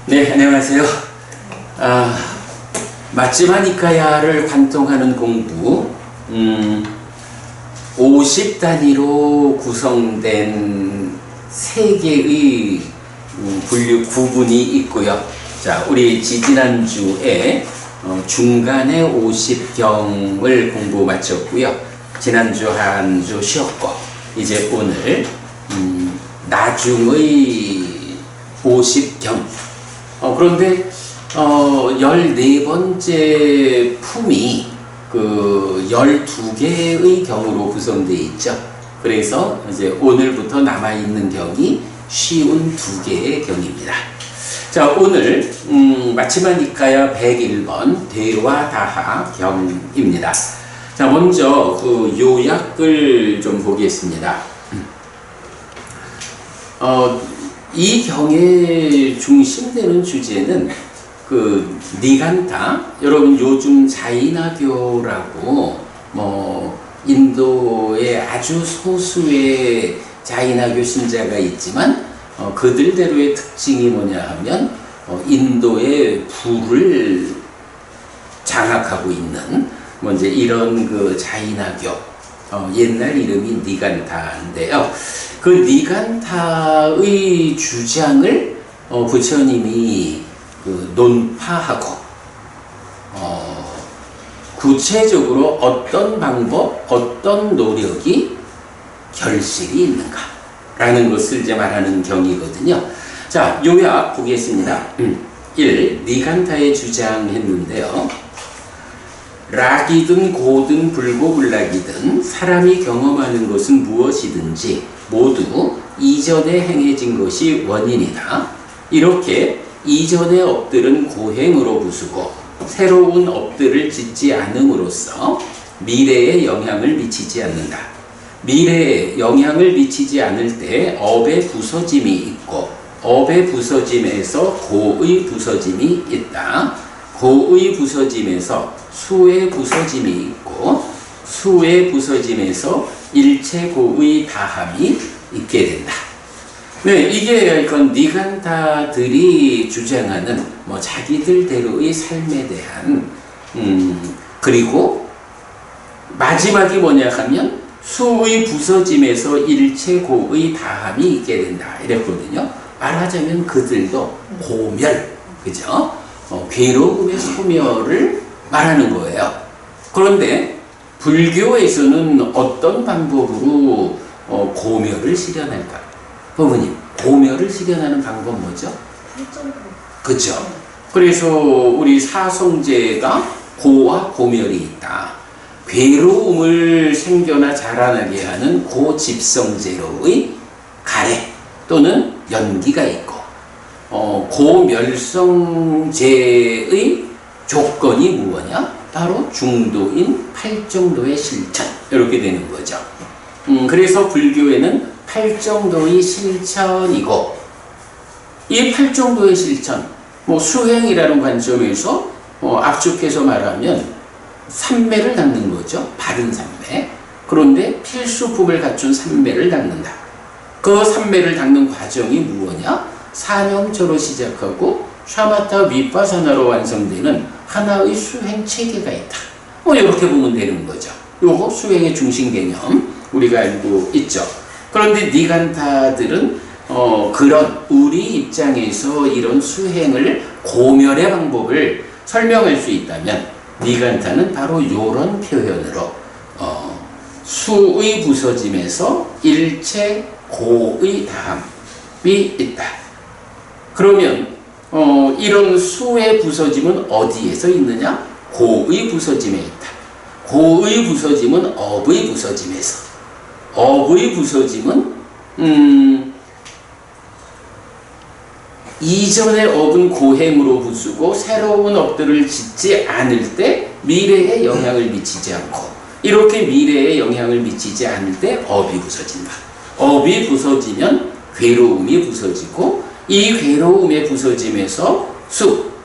네, 안녕하세요. 맞지마 니까야를 관통하는 공부, 50단위로 구성된 3개의 분류 구분이 있고요. 자, 우리 지난주에 중간에 50경을 공부 마쳤고요. 지난주 한 주 쉬었고, 이제 오늘 나중의 50경. 그런데 14번째 품이 그 12개의 경으로 구성되어 있죠. 그래서 이제 오늘부터 남아있는 경이 쉬운 2개의 경입니다. 자, 오늘 맞지마 니까야 101번 대화다하 경입니다. 자, 먼저 그 요약을 좀 보겠습니다. 이 경의 중심되는 주제는 그 니간타, 여러분 요즘 자이나교라고 인도에 아주 소수의 자이나교 신자가 있지만 그들대로의 특징이 뭐냐 하면 인도의 부를 장악하고 있는 이제 이런 그 자이나교, 옛날 이름이 니간타인데요. 그 니간타의 주장을 부처님이 그 논파하고 구체적으로 어떤 방법, 어떤 노력이 결실이 있는가 라는 것을 이제 말하는 경이거든요. 자, 요약 보겠습니다. 1. 니간타의 주장했는데요. 락이든 고든 불고불락이든 사람이 경험하는 것은 무엇이든지 모두 이전에 행해진 것이 원인이다. 이렇게 이전의 업들은 고행으로 부수고 새로운 업들을 짓지 않음으로써 미래에 영향을 미치지 않는다. 미래에 영향을 미치지 않을 때 업의 부서짐이 있고 업의 부서짐에서 고의 부서짐이 있다. 고의 부서짐에서 수의 부서짐이 있고 수의 부서짐에서 일체고의 다함이 있게 된다. 네, 이게 니간타들이 주장하는 자기들대로의 삶에 대한 그리고 마지막이 뭐냐 하면 수의 부서짐에서 일체고의 다함이 있게 된다 이랬거든요. 말하자면 그들도 고멸, 그죠? 괴로움의 소멸을 말하는 거예요. 그런데 불교에서는 어떤 방법으로 고멸을 실현할까? 부모님, 고멸을 실현하는 방법 뭐죠? 그렇죠. 그래서 우리 사성제가 고와 고멸이 있다. 괴로움을 생겨나 자라나게 하는 고집성제로의 가래 또는 연기가 있고 고멸성제의 조건이 무엇이냐? 바로 중도인 8정도의 실천 이렇게 되는 거죠. 그래서 불교에는 8정도의 실천이고 이 8정도의 실천 수행이라는 관점에서 압축해서 말하면 삼매를 닦는 거죠. 바른 삼매. 그런데 필수품을 갖춘 삼매를 닦는다. 그 삼매를 닦는 과정이 무엇이냐? 사명처로 시작하고 샤마타 위파사나로 완성되는 하나의 수행 체계가 있다. 이렇게 보면 되는 거죠. 요거 수행의 중심 개념 우리가 알고 있죠. 그런데 니간타들은 그런 우리 입장에서 이런 수행을 고멸의 방법을 설명할 수 있다면 니간타는 바로 이런 표현으로 수의 부서짐에서 일체 고의 다함이 있다. 그러면 이런 수의 부서짐은 어디에서 있느냐? 고의 부서짐에 있다. 고의 부서짐은 업의 부서짐에서, 업의 부서짐은 이전의 업은 고행으로 부수고 새로운 업들을 짓지 않을 때 미래에 영향을 미치지 않고 이렇게 미래에 영향을 미치지 않을 때 업이 부서진다. 업이 부서지면 괴로움이 부서지고 이 괴로움의 부서짐에서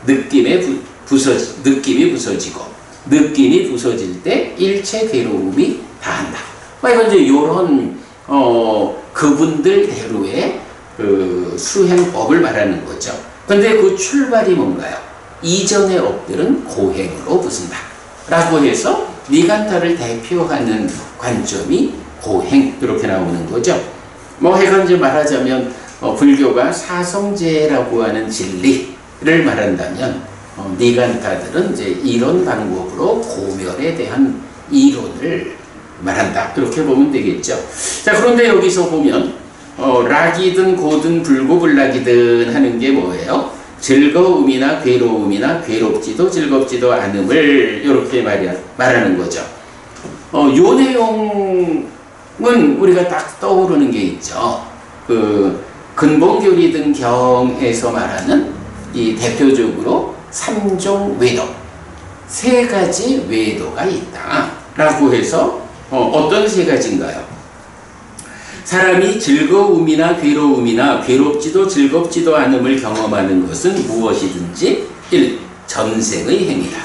느낌이 부서지고 느낌이 부서질 때 일체 괴로움이 다한다. 이건 이제 요런 그분들대로의 그 수행법을 말하는 거죠. 근데 그 출발이 뭔가요? 이전의 업들은 고행으로 부순다 라고 해서 니간타를 대표하는 관점이 고행 이렇게 나오는 거죠. 뭐 해간 이제 말하자면 불교가 사성제라고 하는 진리를 말한다면 니간타들은 이제 이런 방법으로 고멸에 대한 이론을 말한다 이렇게 보면 되겠죠. 자, 그런데 여기서 보면 락이든 고든 불고불락이든 하는 게 뭐예요? 즐거움이나 괴로움이나 괴롭지도 즐겁지도 않음을 이렇게 말하는 거죠. 요 내용은 우리가 딱 떠오르는 게 있죠. 그 근본교리든 경에서 말하는 이 대표적으로 삼종 외도, 세 가지 외도가 있다라고 해서 어떤 세 가지인가요? 사람이 즐거움이나 괴로움이나 괴롭지도 즐겁지도 않음을 경험하는 것은 무엇이든지 1. 전생의 행위다.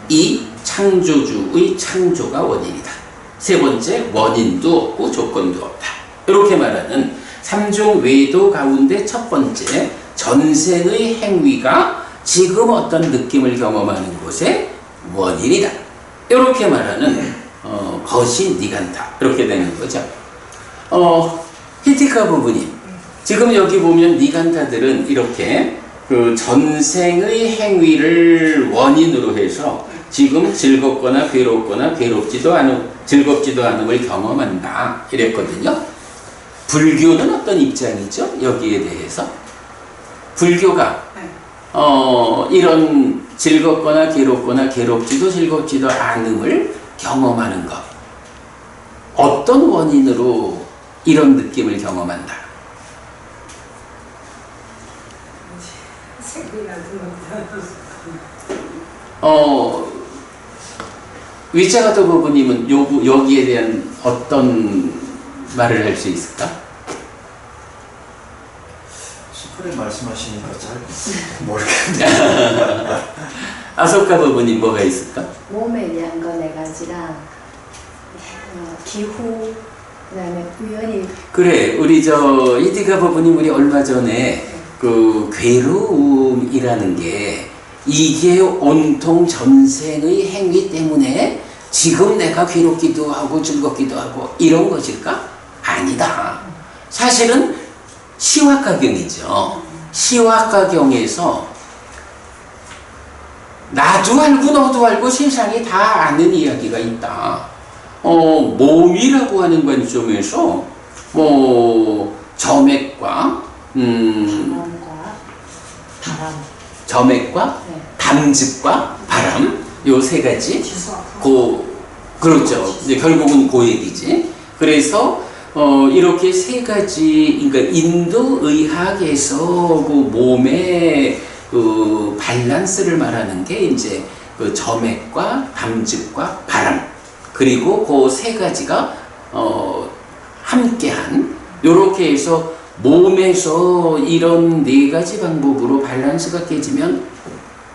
2. 창조주의 창조가 원인이다. 세 번째, 원인도 없고 조건도 없다. 이렇게 말하는 삼종 외도 가운데 첫 번째, 전생의 행위가 지금 어떤 느낌을 경험하는 것의 원인이다. 이렇게 말하는 것이 니간타. 이렇게 되는 거죠. 히티카 부부님, 지금 여기 보면 니간타들은 이렇게 그 전생의 행위를 원인으로 해서 지금 즐겁거나 괴롭거나 즐겁지도 않음을 경험한다 이랬거든요. 불교는 어떤 입장이죠? 여기에 대해서 불교가 이런 즐겁거나 괴롭거나 괴롭지도 즐겁지도 않음을 경험하는 것, 어떤 원인으로 이런 느낌을 경험한다? 위자가도 부부님은 여기에 대한 어떤 말을 할 수 있을까? 스프레 말씀하시니까 잘 모르겠네요. 아소카 부부님 뭐가 있을까? 몸에 대한 거 네 가지랑 기후 그다음에 우연히 그래, 우리 이디가 부부님 우리 얼마 전에 그 괴로움이라는 게 이게 온통 전생의 행위 때문에 지금 내가 괴롭기도 하고 즐겁기도 하고 이런 것일까? 아니다. 사실은 시와가경이죠. 시와가경에서 나도 알고 너도 알고 세상이 다 아는 이야기가 있다. 몸이라고 하는 관점에서 점액과 바람, 점액과 네. 담즙과 바람 요 세 가지 그렇죠. 이제 결국은 고액이지. 그래서 이렇게 세 가지, 그러니까 인도 의학에서 그 몸의 그 밸런스를 말하는 게 이제 그 점액과 담즙과 바람, 그리고 그 세 가지가 함께한, 요렇게 해서 몸에서 이런 네 가지 방법으로 밸런스가 깨지면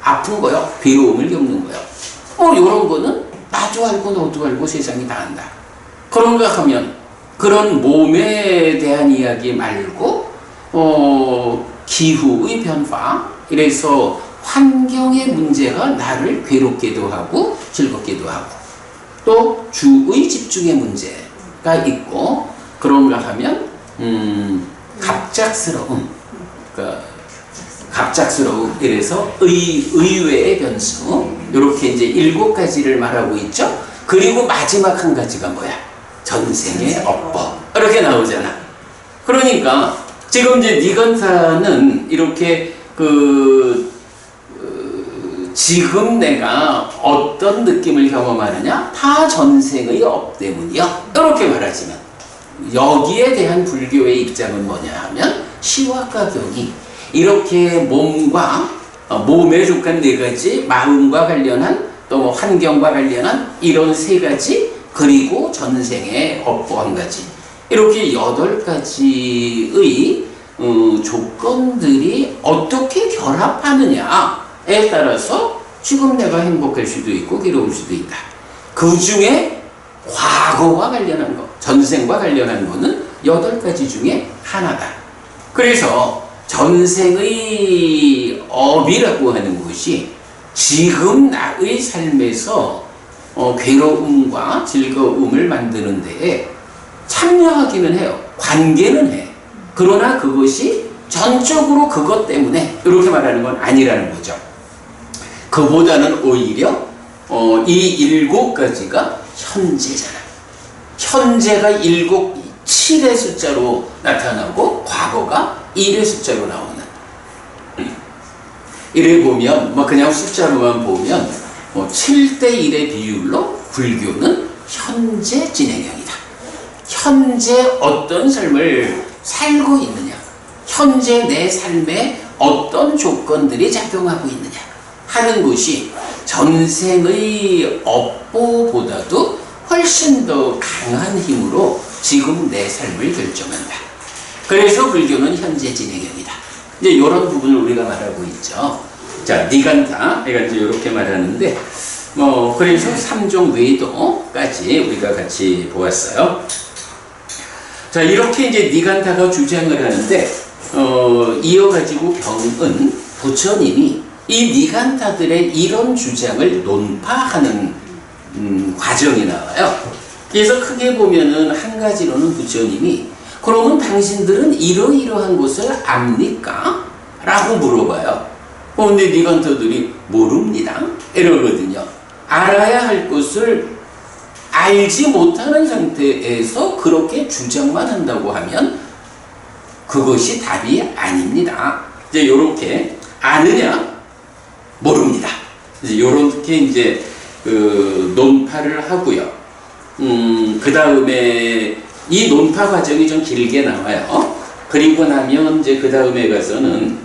아픈 거요, 괴로움을 겪는 거요. 요런 거는 나도 알고 너도 알고 세상이 다 안다. 그런가 하면 그런 몸에 대한 이야기 말고 기후의 변화, 이래서 환경의 문제가 나를 괴롭게도 하고 즐겁게도 하고, 또 주의 집중의 문제가 있고, 그런가 하면 갑작스러움, 이래서 의외의 변수, 이렇게 이제 7가지를 말하고 있죠. 그리고 마지막 한 가지가 뭐야? 전생의 업법, 이렇게 나오잖아. 그러니까 지금 이제 니간타는 이렇게 지금 내가 어떤 느낌을 경험하느냐? 다 전생의 업 때문이야, 이렇게 말하지만, 여기에 대한 불교의 입장은 뭐냐 하면, 시와가경이 이렇게 몸에 속한 네 가지, 마음과 관련한, 또 환경과 관련한 이런 세 가지, 그리고 전생의 업보 한 가지, 이렇게 8가지의 조건들이 어떻게 결합하느냐에 따라서 지금 내가 행복할 수도 있고 괴로울 수도 있다. 그 중에 과거와 관련한 거, 전생과 관련한 거는 8가지 중에 하나다. 그래서 전생의 업이라고 하는 것이 지금 나의 삶에서 괴로움과 즐거움을 만드는 데에 참여하기는 해요. 관계는 해. 그러나 그것이 전적으로 그것 때문에 이렇게 말하는 건 아니라는 거죠. 그보다는 오히려 이 7가지가 현재잖아. 현재가 7의 숫자로 나타나고 과거가 1의 숫자로 나오는. 이래 보면 그냥 숫자로만 보면 7대 1의 비율로 불교는 현재 진행형이다. 현재 어떤 삶을 살고 있느냐, 현재 내 삶에 어떤 조건들이 작용하고 있느냐 하는 것이 전생의 업보보다도 훨씬 더 강한 힘으로 지금 내 삶을 결정한다. 그래서 불교는 현재 진행형이다. 이제 이런 부분을 우리가 말하고 있죠. 자, 니간타, 내가 이제 이렇게 말하는데, 그래서 3종 외도까지 우리가 같이 보았어요. 자, 이렇게 이제 니간타가 주장을 하는데, 이어가지고 경은 부처님이 이 니간타들의 이런 주장을 논파하는 과정이 나와요. 그래서 크게 보면은 한 가지로는 부처님이 그러면 당신들은 이러이러한 것을 압니까? 라고 물어봐요. 근데 니간타들이 모릅니다. 이러거든요. 알아야 할 것을 알지 못하는 상태에서 그렇게 주장만 한다고 하면 그것이 답이 아닙니다. 이제 요렇게 아느냐? 모릅니다. 이제 요렇게 이제 논파를 하고요. 그 다음에 이 논파 과정이 좀 길게 나와요. 그리고 나면 이제 그 다음에 가서는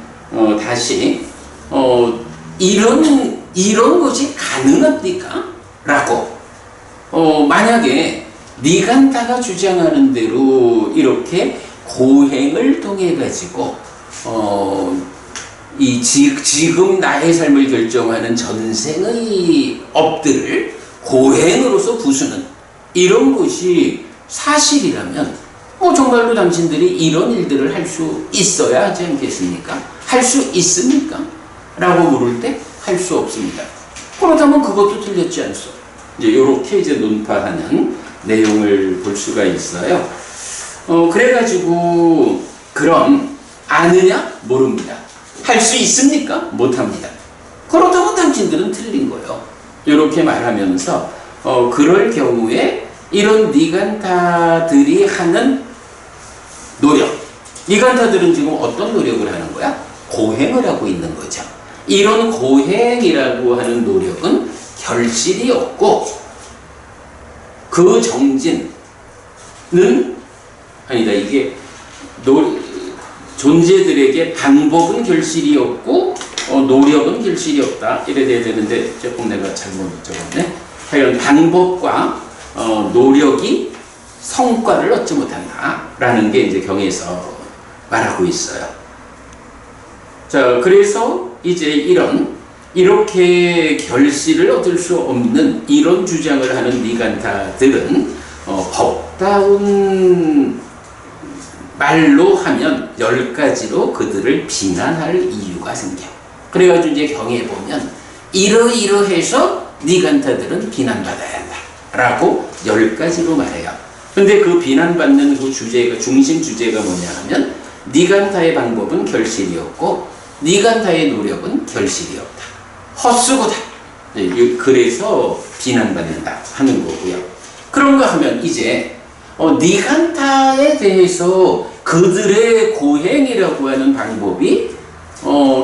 다시 이런 것이 가능합니까? 라고 만약에 니간타가 주장하는 대로 이렇게 고행을 통해 가지고 지금 나의 삶을 결정하는 전생의 업들을 고행으로서 부수는 이런 것이 사실이라면 정말로 당신들이 이런 일들을 할 수 있어야 하지 않겠습니까? 할 수 있습니까? 라고 물을 때 할 수 없습니다. 그렇다면 그것도 틀렸지 않소. 이제 이렇게 이제 논파하는 내용을 볼 수가 있어요. 그래가지고 그럼 아느냐? 모릅니다. 할 수 있습니까? 못합니다. 그렇다면 당신들은 틀린 거예요. 이렇게 말하면서 그럴 경우에 이런 니간타들이 하는 노력, 니간타들은 지금 어떤 노력을 하는 거야? 고행을 하고 있는 거죠. 이런 고행이라고 하는 노력은 결실이 없고 그 정진은 아니다. 이게 존재들에게 방법은 결실이 없고 노력은 결실이 없다. 이래 돼야 되는데 조금 내가 잘못 적었네. 하여간 방법과 노력이 성과를 얻지 못한다라는 게 이제 경에서 말하고 있어요. 자, 그래서 이제 이렇게 결실을 얻을 수 없는 이런 주장을 하는 니간타들은 법다운 말로 하면 10가지로 그들을 비난할 이유가 생겨. 그래가지고 이제 경에 보면 이러이러해서 니간타들은 비난받아야 한다 라고 10가지로 말해요. 근데 그 비난받는 그 주제가, 중심 주제가 뭐냐 하면 니간타의 방법은 결실이 없고 니간타의 노력은 결실이 없다. 헛수고다. 그래서 비난받는다 하는 거고요. 그런가 하면 이제 니간타에 대해서 그들의 고행이라고 하는 방법이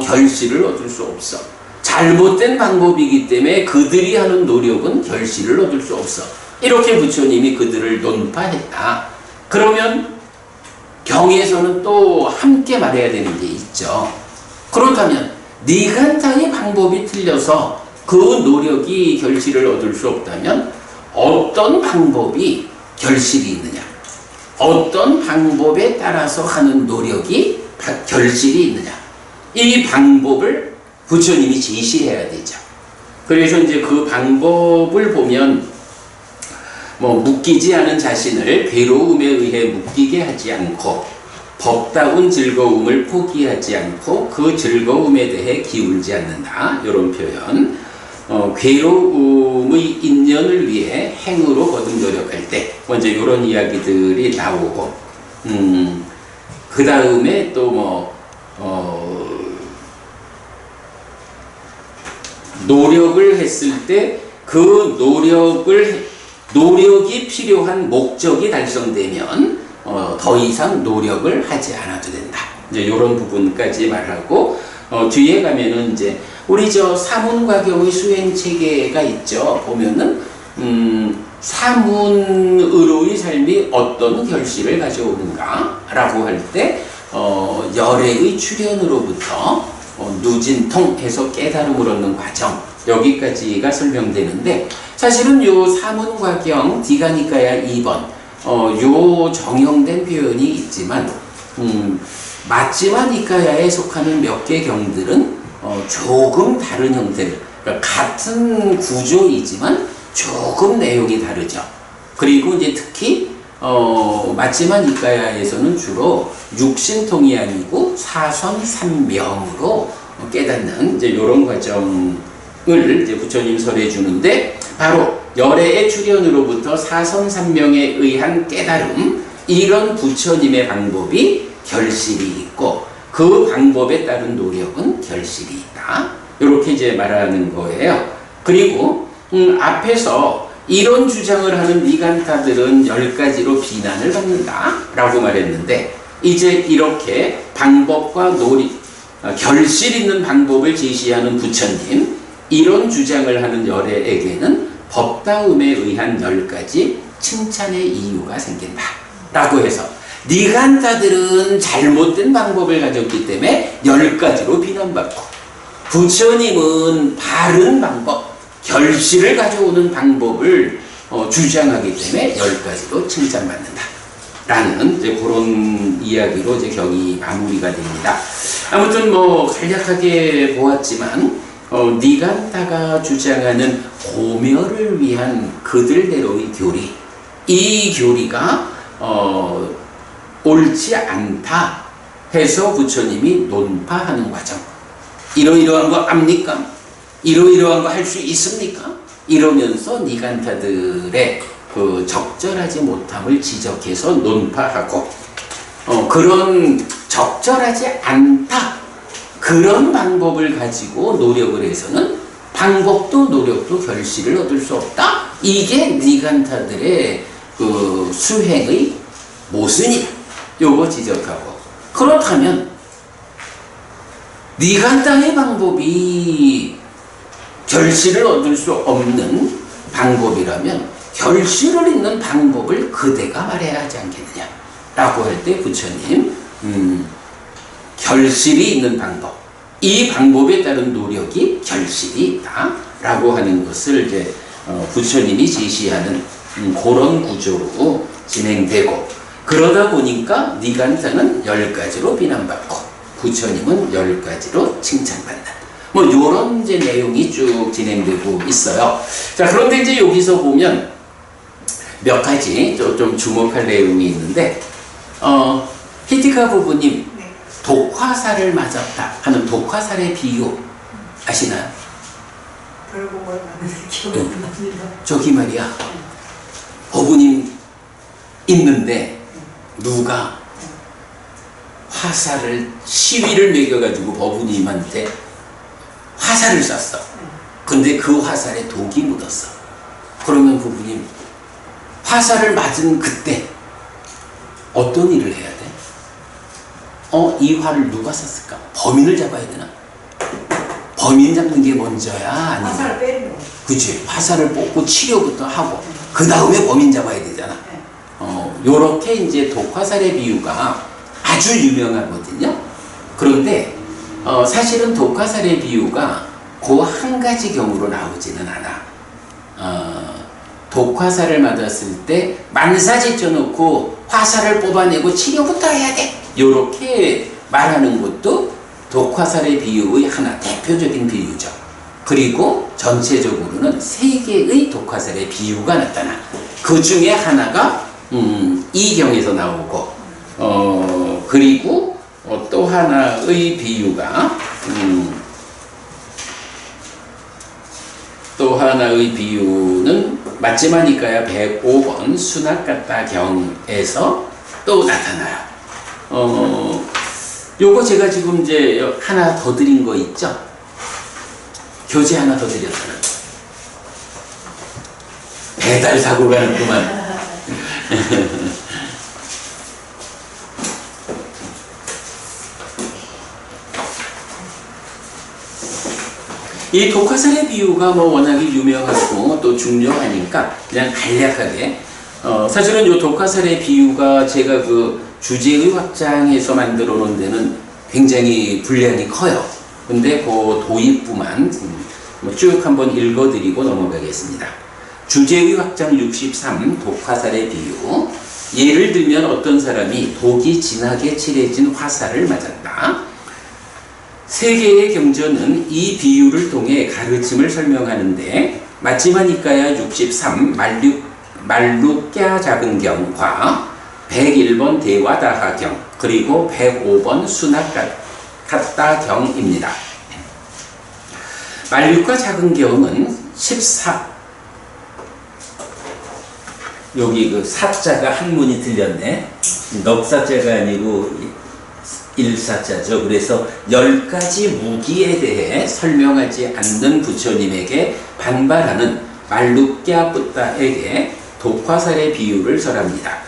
결실을 얻을 수 없어. 잘못된 방법이기 때문에 그들이 하는 노력은 결실을 얻을 수 없어. 이렇게 부처님이 그들을 논파했다. 그러면 경에서는 또 함께 말해야 되는 게 있죠. 그렇다면 니간타의 방법이 틀려서 그 노력이 결실을 얻을 수 없다면 어떤 방법이 결실이 있느냐? 어떤 방법에 따라서 하는 노력이 결실이 있느냐? 이 방법을 부처님이 제시해야 되죠. 그래서 이제 그 방법을 보면 묶이지 않은 자신을 괴로움에 의해 묶이게 하지 않고 법다운 즐거움을 포기하지 않고 그 즐거움에 대해 기울지 않는다. 이런 표현. 괴로움의 인연을 위해 행으로 거듭 노력할 때 먼저 이런 이야기들이 나오고 그 다음에 또 노력을 했을 때 그 노력이 필요한 목적이 달성되면 더 이상 노력을 하지 않아도 된다. 이제 이런 부분까지 말하고 뒤에 가면은 이제 우리 저 사문과경의 수행 체계가 있죠. 보면은 사문으로의 삶이 어떤 결실을 가져오는가라고 할 때 열애의 출현으로부터 누진통해서 깨달음을 얻는 과정 여기까지가 설명되는데 사실은 요 사문과경 디가니까야 2번 요 정형된 표현이 있지만 마지마 니까야에 속하는 몇 개 경들은 조금 다른 형태, 그러니까 같은 구조이지만 조금 내용이 다르죠. 그리고 이제 특히 마지마 니까야에서는 주로 육신통이 아니고 사선삼명으로 깨닫는 이제 이런 과정을 이제 부처님 설해 주는데 바로 열애의 출현으로부터 사선삼명에 의한 깨달음 이런 부처님의 방법이 결실이 있고 그 방법에 따른 노력은 결실이 있다. 이렇게 이제 말하는 거예요. 그리고 앞에서 이런 주장을 하는 니간타들은 10가지로 비난을 받는다 라고 말했는데 이제 이렇게 방법과 결실 있는 방법을 제시하는 부처님 이런 주장을 하는 열애에게는 법다움에 의한 10가지 칭찬의 이유가 생긴다 라고 해서 니간타들은 잘못된 방법을 가졌기 때문에 10가지로 비난받고 부처님은 바른 방법, 결실을 가져오는 방법을 주장하기 때문에 10가지로 칭찬받는다 라는 이제 그런 이야기로 이제 경이 마무리가 됩니다. 아무튼 간략하게 보았지만 니간타가 주장하는 고멸을 위한 그들대로의 교리 이 교리가 옳지 않다 해서 부처님이 논파하는 과정 이러이러한 거 압니까? 이러이러한 거 할 수 있습니까? 이러면서 니간타들의 그 적절하지 못함을 지적해서 논파하고 그런 적절하지 않다 그런 방법을 가지고 노력을 해서는 방법도 노력도 결실을 얻을 수 없다 이게 니간타들의 그 수행의 모순이다 요거 지적하고 그렇다면 니간타의 방법이 결실을 얻을 수 없는 방법이라면 결실을 잇는 방법을 그대가 말해야 하지 않겠느냐 라고 할 때 부처님 결실이 있는 방법 이 방법에 따른 노력이 결실이 있다 라고 하는 것을 이제 부처님이 제시하는 그런 구조로 진행되고 그러다 보니까 니간타는 10가지로 비난받고 부처님은 10가지로 칭찬받는다. 요런 이제 내용이 쭉 진행되고 있어요. 자, 그런데 이제 여기서 보면 몇 가지 좀 주목할 내용이 있는데, 히티카 부부님, 네. 독화살을 맞았다 하는 독화살의 비유 아시나요? 별곡을 맞는 기억이 안 납니다. 저기 말이야, 어부님 있는데 누가 화살을 시위를 매겨가지고 어부님한테 화살을 쐈어. 근데 그 화살에 독이 묻었어. 그러면 부부님 화살을 맞은 그때 어떤 일을 해야 돼? 이 활을 누가 쐈을까? 범인을 잡아야 되나? 범인 잡는 게 먼저야? 아니면 화살을 빼는 거. 그치. 화살을 뽑고 치료부터 하고 그 다음에 범인 잡아야 되잖아. 요렇게 이제 독화살의 비유가 아주 유명하거든요. 그런데 사실은 독화살의 비유가 그 한 가지 경우로 나오지는 않아. 독화살을 맞았을 때 만사짓혀 놓고 화살을 뽑아내고 치료부터 해야 돼. 요렇게 말하는 것도 독화살의 비유의 하나 대표적인 비유죠. 그리고 전체적으로는 3개의 독화살의 비유가 나타나. 그 중에 하나가 이 경에서 나오고 그리고 또 하나의 비유가 또 하나의 비유는 맞지마니까야 105번 수납 같다 경에서 또 나타나요. 요거 제가 지금 이제 하나 더 드린 거 있죠? 교재 하나 더 드렸잖아요. 배달 사고 가는구만. 이 독화살의 비유가 뭐 워낙에 유명하고 또 중요하니까 그냥 간략하게 사실은 이 독화살의 비유가 제가 그 주제의 확장해서 만들어 놓은 데는 굉장히 분량이 커요. 근데 그 도입부만 쭉 한번 읽어드리고 넘어가겠습니다. 주제의 확장 63 독화살의 비유. 예를 들면 어떤 사람이 독이 진하게 칠해진 화살을 맞았다. 세계의 경전은 이 비유를 통해 가르침을 설명하는데 맞지마니까야 63 말루꺄 작은 경과 101번 대와다하경 그리고 105번 수납 같다 경입니다. 말루꺄 작은 경은 14 여기 그 사자가 한문이 틀렸네. 넉사자가 아니고 일사자죠. 그래서 10가지 무기에 대해 설명하지 않는 부처님에게 반발하는 말루꺄 붓다에게 독화살의 비유를 설합니다.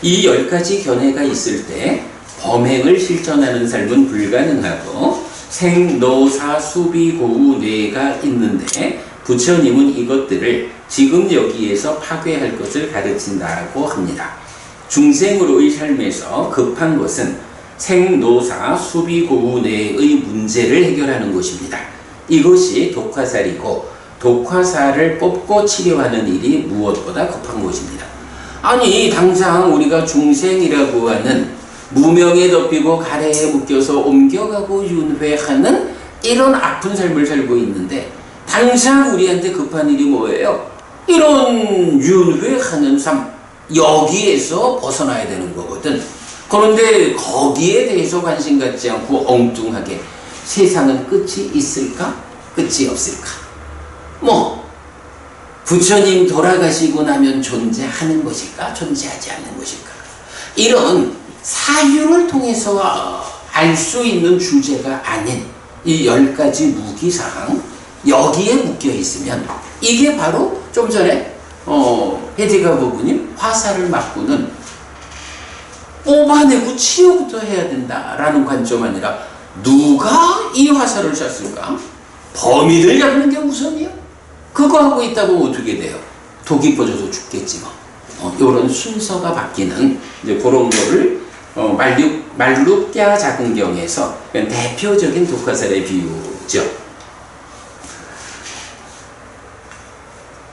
이 10가지 견해가 있을 때 범행을 실천하는 삶은 불가능하고 생노사 수비고우 뇌가 있는데 부처님은 이것들을 지금 여기에서 파괴할 것을 가르친다고 합니다. 중생으로의 삶에서 급한 것은 생노사 수비고운의 문제를 해결하는 것입니다. 이것이 독화살이고 독화살을 뽑고 치료하는 일이 무엇보다 급한 것입니다. 아니 당장 우리가 중생이라고 하는 무명에 덮이고 가래에 묶여서 옮겨가고 윤회하는 이런 아픈 삶을 살고 있는데 당장 우리한테 급한 일이 뭐예요? 이런 윤회하는 삶 여기에서 벗어나야 되는 거거든. 그런데 거기에 대해서 관심 갖지 않고 엉뚱하게 세상은 끝이 있을까? 끝이 없을까? 뭐 부처님 돌아가시고 나면 존재하는 것일까? 존재하지 않는 것일까? 이런 사유를 통해서 알 수 있는 주제가 아닌 이 10가지 무기사항 여기에 묶여 있으면 이게 바로 좀 전에 헤디가 부부님 화살을 맞고는 뽑아내고 치료부터 해야 된다라는 관점 아니라 누가 이 화살을 쐈을까? 범인을 잡는 게 우선이요? 그거 하고 있다고 어떻게 돼요? 독이 퍼져서 죽겠지 뭐. 이런 순서가 바뀌는 이제 그런 거를 말루꺄 작은 경에서 대표적인 독화살의 비유죠.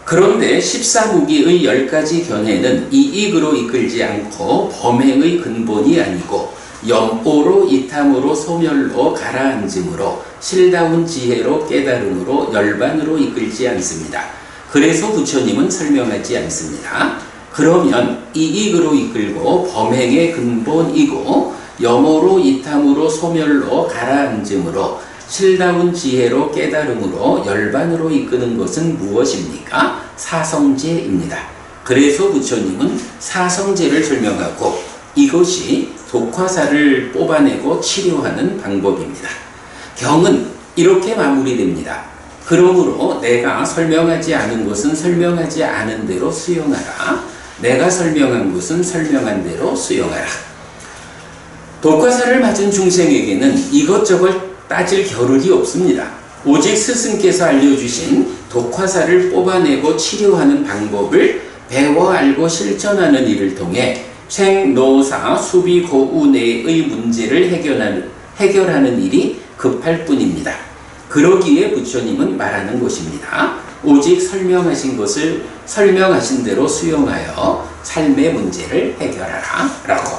그런데 14무기의 10가지 견해는 이익으로 이끌지 않고 범행의 근본이 아니고 염오로 이탐으로 소멸로 가라앉음으로 실다운 지혜로 깨달음으로 열반으로 이끌지 않습니다. 그래서 부처님은 설명하지 않습니다. 그러면 이익으로 이끌고 범행의 근본이고 염오로 이탐으로 소멸로 가라앉음으로 실다운 지혜로 깨달음으로 열반으로 이끄는 것은 무엇입니까? 사성제입니다. 그래서 부처님은 사성제를 설명하고 이것이 독화살을 뽑아내고 치료하는 방법입니다. 경은 이렇게 마무리됩니다. 그러므로 내가 설명하지 않은 것은 설명하지 않은 대로 수용하라. 내가 설명한 것은 설명한 대로 수용하라. 독화살을 맞은 중생에게는 이것저것 따질 겨를이 없습니다. 오직 스승께서 알려주신 독화살을 뽑아내고 치료하는 방법을 배워 알고 실천하는 일을 통해 생노사 수비고운의 문제를 해결하는 일이 급할 뿐입니다. 그러기에 부처님은 말하는 것입니다. 오직 설명하신 것을 설명하신 대로 수용하여 삶의 문제를 해결하라 라고.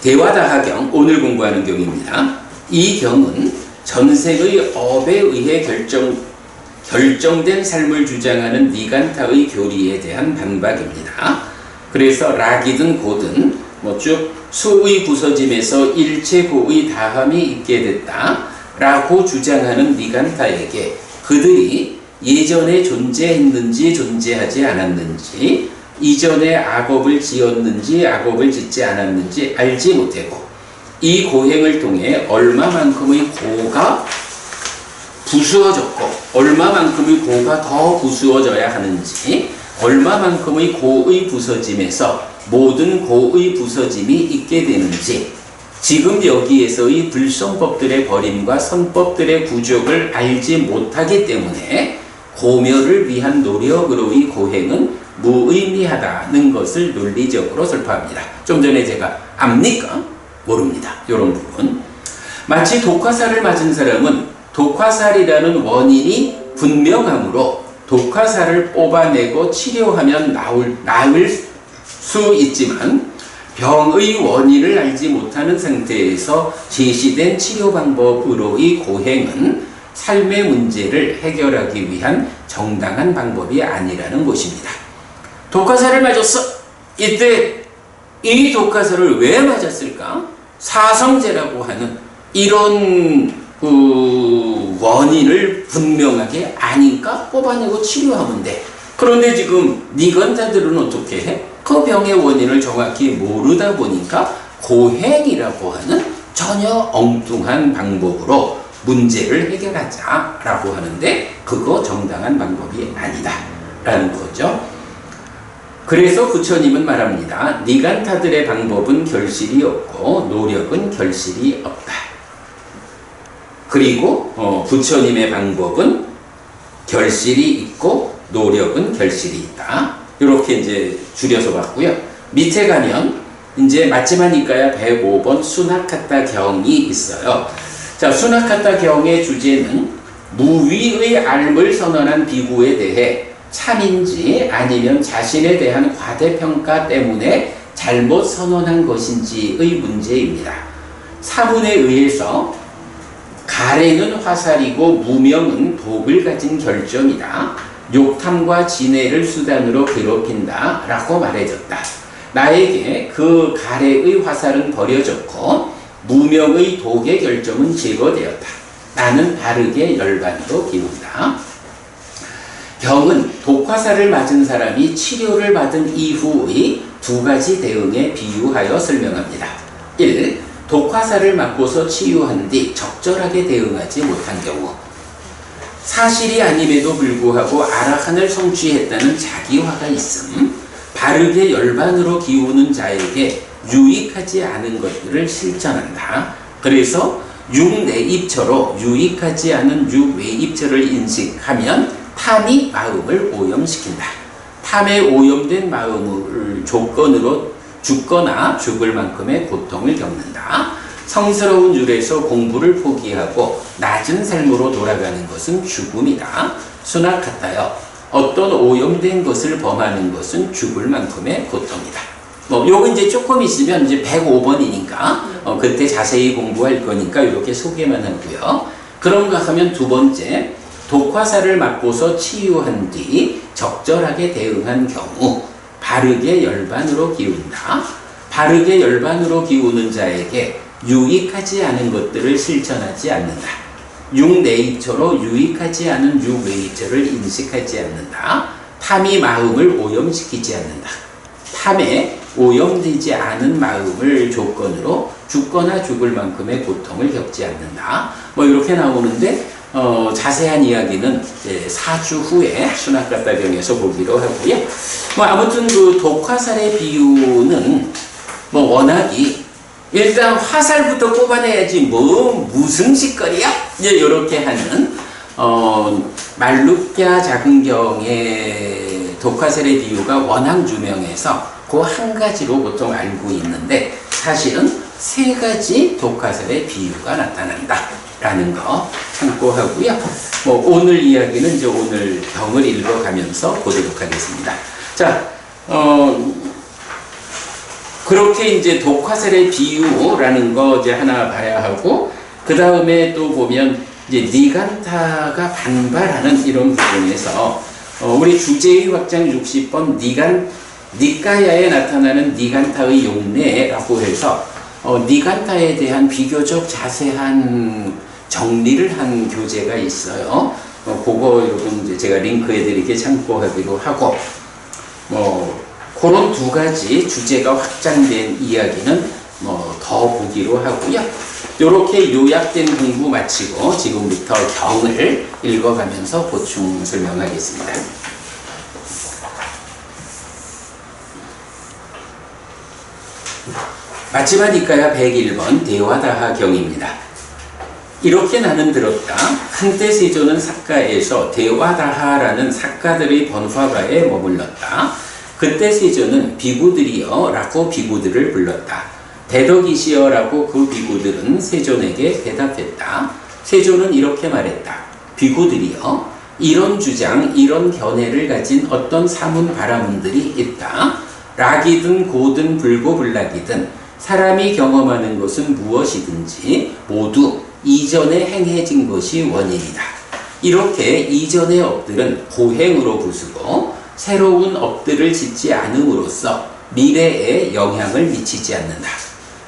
대와다하경 오늘 공부하는 경입니다. 이 경은 전생의 업에 의해 결정된 삶을 주장하는 니간타의 교리에 대한 반박입니다. 그래서 락이든 고든 뭐 쭉 수의 부서짐에서 일체고의 다함이 있게 됐다라고 주장하는 니간타에게 그들이 예전에 존재했는지 존재하지 않았는지, 이전에 악업을 지었는지 악업을 짓지 않았는지 알지 못하고 이 고행을 통해 얼마만큼의 고가 부수어졌고 얼마만큼의 고가 더 부수어져야 하는지, 얼마만큼의 고의 부서짐에서 모든 고의 부서짐이 있게 되는지, 지금 여기에서의 불성법들의 버림과 선법들의 부족을 알지 못하기 때문에 고멸을 위한 노력으로의 고행은 무의미하다는 것을 논리적으로 설파합니다. 좀 전에 제가 압니까? 모릅니다. 이런 부분. 마치 독화살을 맞은 사람은 독화살이라는 원인이 분명하므로 독화살을 뽑아내고 치료하면 나을 수 있지만 병의 원인을 알지 못하는 상태에서 제시된 치료 방법으로의 고행은 삶의 문제를 해결하기 위한 정당한 방법이 아니라는 것입니다. 독화살을 맞았어. 이때 이 독화살을 왜 맞았을까? 사성제라고 하는 이런 원인을 분명하게 아니까 뽑아내고 치료하면 돼. 그런데 지금 니간타들은 어떻게 해? 그 병의 원인을 정확히 모르다 보니까 고행이라고 하는 전혀 엉뚱한 방법으로 문제를 해결하자라고 하는데 그거 정당한 방법이 아니다라는 거죠. 그래서 부처님은 말합니다. 니간타들의 방법은 결실이 없고 노력은 결실이 없다. 그리고 부처님의 방법은 결실이 있고 노력은 결실이 있다. 이렇게 이제 줄여서 봤고요. 밑에 가면 이제 마지막이니까야 105번 수나카타 경이 있어요. 자, 수나카타 경의 주제는 무위의 앓음을 선언한 비구에 대해 참인지 아니면 자신에 대한 과대평가 때문에 잘못 선언한 것인지의 문제입니다. 사문에 의해서 가래는 화살이고 무명은 독을 가진 결정이다. 욕탐과 진해를 수단으로 괴롭힌다 라고 말해줬다. 나에게 그 가래의 화살은 버려졌고 무명의 독의 결정은 제거되었다. 나는 바르게 열반으로 기운다. 경은 독화살을 맞은 사람이 치료를 받은 이후의 두 가지 대응에 비유하여 설명합니다. 1. 독화살을 맞고서 치유한 뒤 적절하게 대응하지 못한 경우, 사실이 아님에도 불구하고 아라한을 성취했다는 자기화가 있음, 바르게 열반으로 기우는 자에게 유익하지 않은 것들을 실천한다. 그래서 육내입처로 유익하지 않은 육외입처를 인식하면 탐이 마음을 오염시킨다. 탐에 오염된 마음을 조건으로 죽거나 죽을 만큼의 고통을 겪는다. 성스러운 율에서 공부를 포기하고 낮은 삶으로 돌아가는 것은 죽음이다. 수나카타여, 어떤 오염된 것을 범하는 것은 죽을 만큼의 고통이다. 요거 이제 조금 있으면 이제 105번이니까 그때 자세히 공부할 거니까 이렇게 소개만 하고요. 그런가 하면 두 번째, 독화살을 맞고서 치유한 뒤 적절하게 대응한 경우 바르게 열반으로 기운다. 바르게 열반으로 기우는 자에게 유익하지 않은 것들을 실천하지 않는다. 육내이처로 유익하지 않은 육외이처를 인식하지 않는다. 탐이 마음을 오염시키지 않는다. 탐에 오염되지 않은 마음을 조건으로 죽거나 죽을 만큼의 고통을 겪지 않는다. 이렇게 나오는데 자세한 이야기는 이제 4주 후에 수나카타경에서 보기로 하고요. 아무튼 그 독화살의 비유는 워낙이 일단 화살부터 뽑아내야지 무슨 짓거리야? 이제 이렇게 하는 말루캬 자근경의 독화살의 비유가 워낙 유명해서 그 한 가지로 보통 알고 있는데 사실은 세 가지 독화살의 비유가 나타난다 라는 거 참고하고요. 오늘 이야기는 이제 오늘 경을 읽어가면서 보도록 하겠습니다. 자, 그렇게 이제 독화살의 비유라는 거 이제 하나 봐야 하고, 그 다음에 또 보면 이제 니간타가 반발하는 이런 부분에서 우리 주제의 확장 60번 니까야에 나타나는 니간타의 용례라고 해서 니간타에 대한 비교적 자세한 정리를 한 교재가 있어요. 그거 여러분 이제 제가 링크해드리게 참고하기로 하고, 그런 두 가지 주제가 확장된 이야기는 더 보기로 하고요. 이렇게 요약된 공부 마치고 지금부터 경을 읽어가면서 보충 설명하겠습니다. 마지막 니까야 101번 대화다하 경입니다. 이렇게 나는 들었다. 한때 세조는 삭가에서 대화다하라는 삭가들의 번화가에 머물렀다. 그때 세조는 비구들이여 라고 비구들을 불렀다. 대덕이시여 라고 그 비구들은 세존에게 대답했다. 세조는 이렇게 말했다. 비구들이여, 이런 주장, 이런 견해를 가진 어떤 사문 바라문들이 있다. 락이든 고든 불고불락이든 사람이 경험하는 것은 무엇이든지 모두 이전에 행해진 것이 원인이다. 이렇게 이전의 업들은 고행으로 부수고 새로운 업들을 짓지 않음으로써 미래에 영향을 미치지 않는다.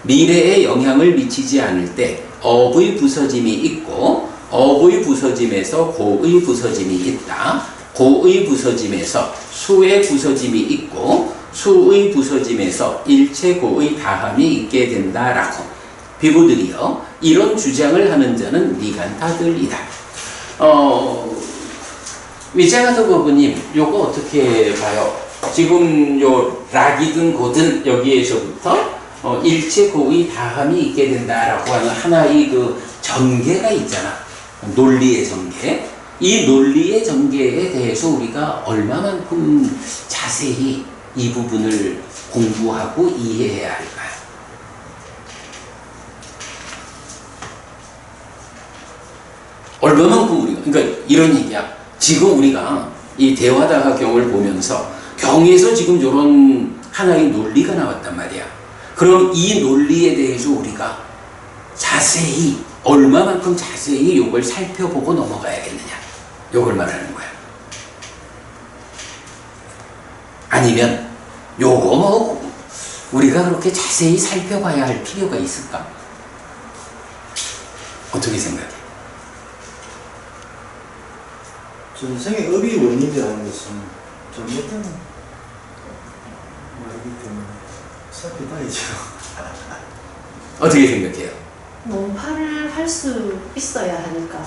미래에 영향을 미치지 않을 때 업의 부서짐이 있고 업의 부서짐에서 고의 부서짐이 있다. 고의 부서짐에서 수의 부서짐이 있고 수의 부서짐에서 일체고의 다함이 있게 된다라고. 비구들이여, 이런 주장을 하는 자는 니간타들이다. 위장하도 거부님, 요거 어떻게 봐요? 지금 요 락이든 고든 여기에서부터 일체고의 다함이 있게 된다라고 하는 하나의 그 전개가 있잖아. 논리의 전개. 이 논리의 전개에 대해서 우리가 얼마만큼 자세히 이 부분을 공부하고 이해해야 할까요? 얼마만큼 우리가, 그러니까 이런 얘기야. 지금 우리가 이 대화다하 경을 보면서 경에서 지금 이런 하나의 논리가 나왔단 말이야. 그럼 이 논리에 대해서 우리가 자세히, 얼마만큼 자세히 이걸 살펴보고 넘어가야겠느냐. 이걸 말하는 거야. 아니면 요거 우리가 그렇게 자세히 살펴봐야 할 필요가 있을까? 어떻게 생각해? 전생의 업이 원인이라는 것은 잘못된 말이기 때문에 살펴봐야죠. 어떻게 생각해요? 논파를 할 수 있어야 하니까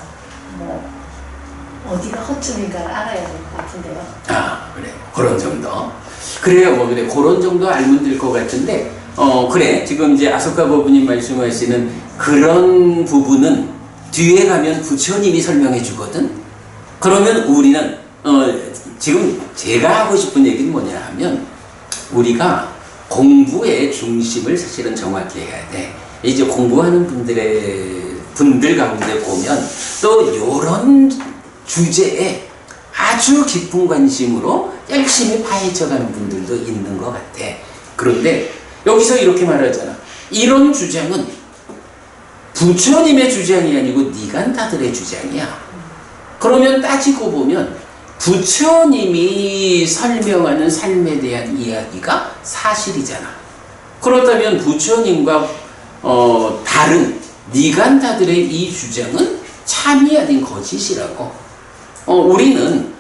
어디가 허점인가를 알아야 될 것 같은데요. 아, 그래. 그런 정도. 그래요. 그래. 그런 정도 알면 될 것 같은데, 그래. 지금 이제 아소카 법부님 말씀하시는 그런 부분은 뒤에 가면 부처님이 설명해 주거든. 그러면 우리는, 지금 제가 하고 싶은 얘기는 뭐냐 하면, 우리가 공부의 중심을 사실은 정확히 해야 돼. 이제 공부하는 분들 가운데 보면 또 요런 주제에 아주 깊은 관심으로 열심히 파헤쳐가는 분들도 있는 것 같아. 그런데 여기서 이렇게 말하잖아. 이런 주장은 부처님의 주장이 아니고 니간타들의 주장이야. 그러면 따지고 보면 부처님이 설명하는 삶에 대한 이야기가 사실이잖아. 그렇다면 부처님과 다른 니간타들의 이 주장은 참이 아닌 거짓이라고. 우리는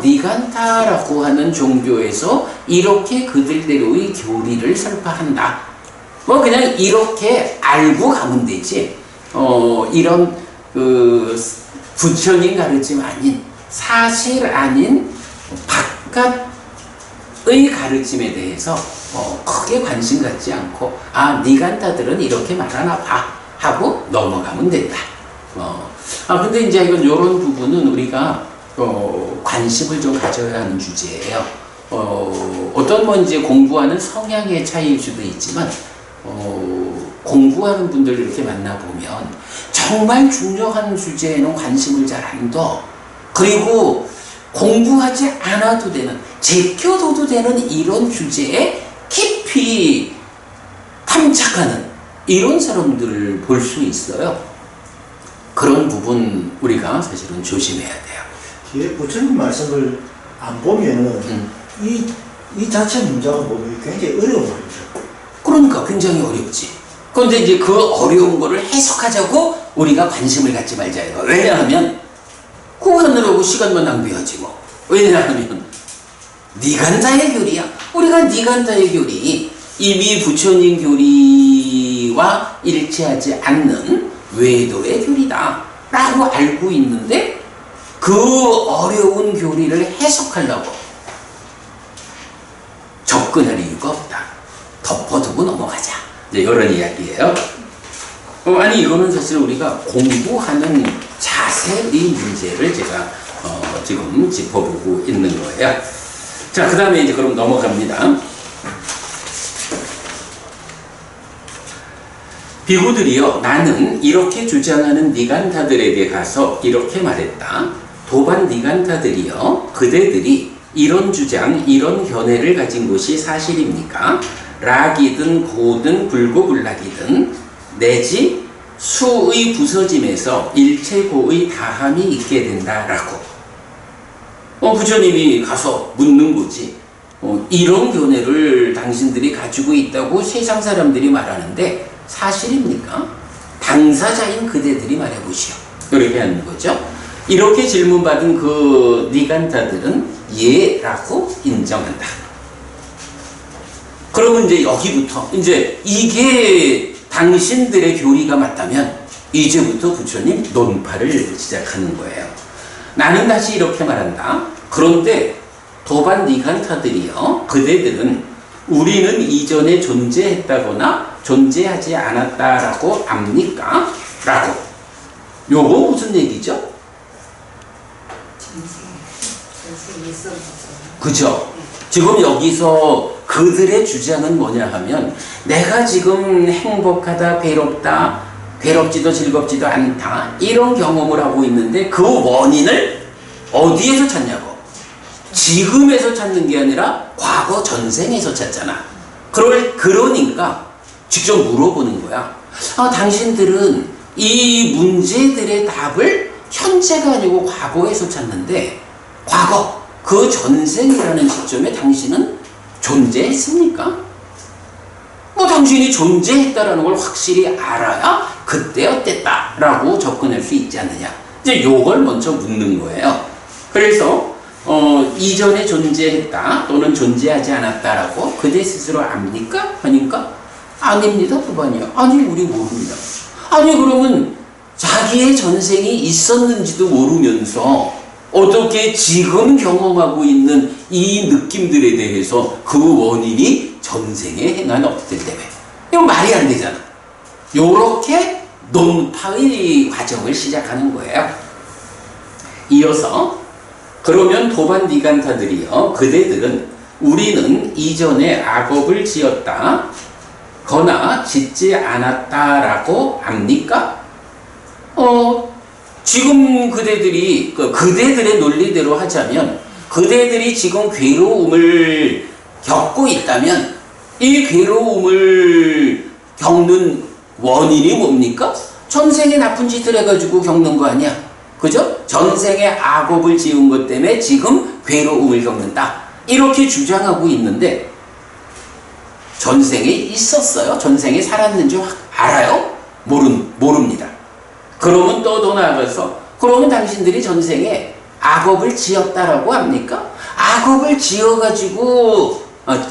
니간타라고 하는 종교에서 이렇게 그들대로의 교리를 설파한다. 그냥 이렇게 알고 가면 되지. 이런 부처님 가르침 아닌, 사실 아닌 바깥의 가르침에 대해서 크게 관심 갖지 않고 니간타들은 이렇게 말하나 봐 하고 넘어가면 된다. 근데 이제 이건 이런 부분은 우리가 관심을 좀 가져야 하는 주제예요. 어떤 이제 공부하는 성향의 차이일 수도 있지만 공부하는 분들을 이렇게 만나보면 정말 중요한 주제에는 관심을 잘 안 둬. 그리고 공부하지 않아도 되는, 제껴둬도 되는 이런 주제에 깊이 탐착하는 이런 사람들을 볼 수 있어요. 그런 부분 우리가 사실은 조심해야 돼요. 뒤에 부처님 말씀을 안 보면은 이 이 자체 문장을 보면 굉장히 어려운 말이죠. 그러니까 굉장히 어렵지. 그런데 이제 그 어려운 거를 해석하자고 우리가 관심을 갖지 말자 이거. 왜냐하면 그거 하느라고 시간만 낭비하지 뭐. 왜냐하면 니간다의 교리야. 우리가 니간다의 교리, 이미 부처님 교리와 일치하지 않는 외도의 교리다 라고 알고 있는데 그 어려운 교리를 해석하려고 접근할 이유가 없다. 덮어두고 넘어가자. 이제 이런 이야기예요. 아니 이거는 사실 우리가 공부하는 자세의 문제를 제가 지금 짚어보고 있는 거예요. 자, 그 다음에 이제 그럼 넘어갑니다. 비구들이여, 나는 이렇게 주장하는 니간타들에게 가서 이렇게 말했다. 도반 니간타들이여, 그대들이 이런 주장, 이런 견해를 가진 것이 사실입니까? 락이든 고든 불고불락이든 내지 수의 부서짐에서 일체고의 다함이 있게 된다라고 부처님이 가서 묻는 거지. 이런 견해를 당신들이 가지고 있다고 세상 사람들이 말하는데 사실입니까? 당사자인 그대들이 말해보시오. 이렇게 하는 거죠. 이렇게 질문받은 그 니간타들은 예라고 인정한다. 그러면 이제 여기부터 이제 이게 당신들의 교리가 맞다면 이제부터 부처님 논파를 시작하는 거예요. 나는 다시 이렇게 말한다. 그런데 도반 니간타들이요, 그대들은 우리는 이전에 존재했다거나 존재하지 않았다라고 압니까? 라고. 요거 무슨 얘기죠? 전생에 있었어. 그죠? 지금 여기서 그들의 주장은 뭐냐 하면 내가 지금 행복하다, 괴롭다, 괴롭지도 즐겁지도 않다 이런 경험을 하고 있는데 그 원인을 어디에서 찾냐고. 지금에서 찾는 게 아니라 과거 전생에서 찾잖아. 그러니까 직접 물어보는 거야. 당신들은 이 문제들의 답을 현재가 아니고 과거에서 찾는데 과거, 그 전생이라는 시점에 당신은 존재했습니까? 당신이 존재했다라는 걸 확실히 알아야 그때 어땠다라고 접근할 수 있지 않느냐. 이제 요걸 먼저 묻는 거예요. 그래서 이전에 존재했다 또는 존재하지 않았다라고 그대 스스로 압니까? 아닙니까? 아닙니다. 두 번이요. 아니, 우리 모릅니다. 아니, 그러면 자기의 전생이 있었는지도 모르면서 어떻게 지금 경험하고 있는 이 느낌들에 대해서 그 원인이 전생에 행한 업들 때문에. 이건 말이 안 되잖아. 요렇게 논파의 과정을 시작하는 거예요. 이어서 그러면 도반 니간타들이여, 그대들은 우리는 이전에 악업을 지었다 거나 짓지 않았다라고 압니까? 지금 그대들의 논리대로 하자면 그대들이 지금 괴로움을 겪고 있다면 이 괴로움을 겪는 원인이 뭡니까? 전생에 나쁜 짓을 해가지고 겪는 거 아니야? 그죠? 전생에 악업을 지은 것 때문에 지금 괴로움을 겪는다. 이렇게 주장하고 있는데 전생에 있었어요? 전생에 살았는지 알아요? 모릅니다. 그러면 또 더 나아가서 그러면 당신들이 전생에 악업을 지었다라고 합니까? 악업을 지어가지고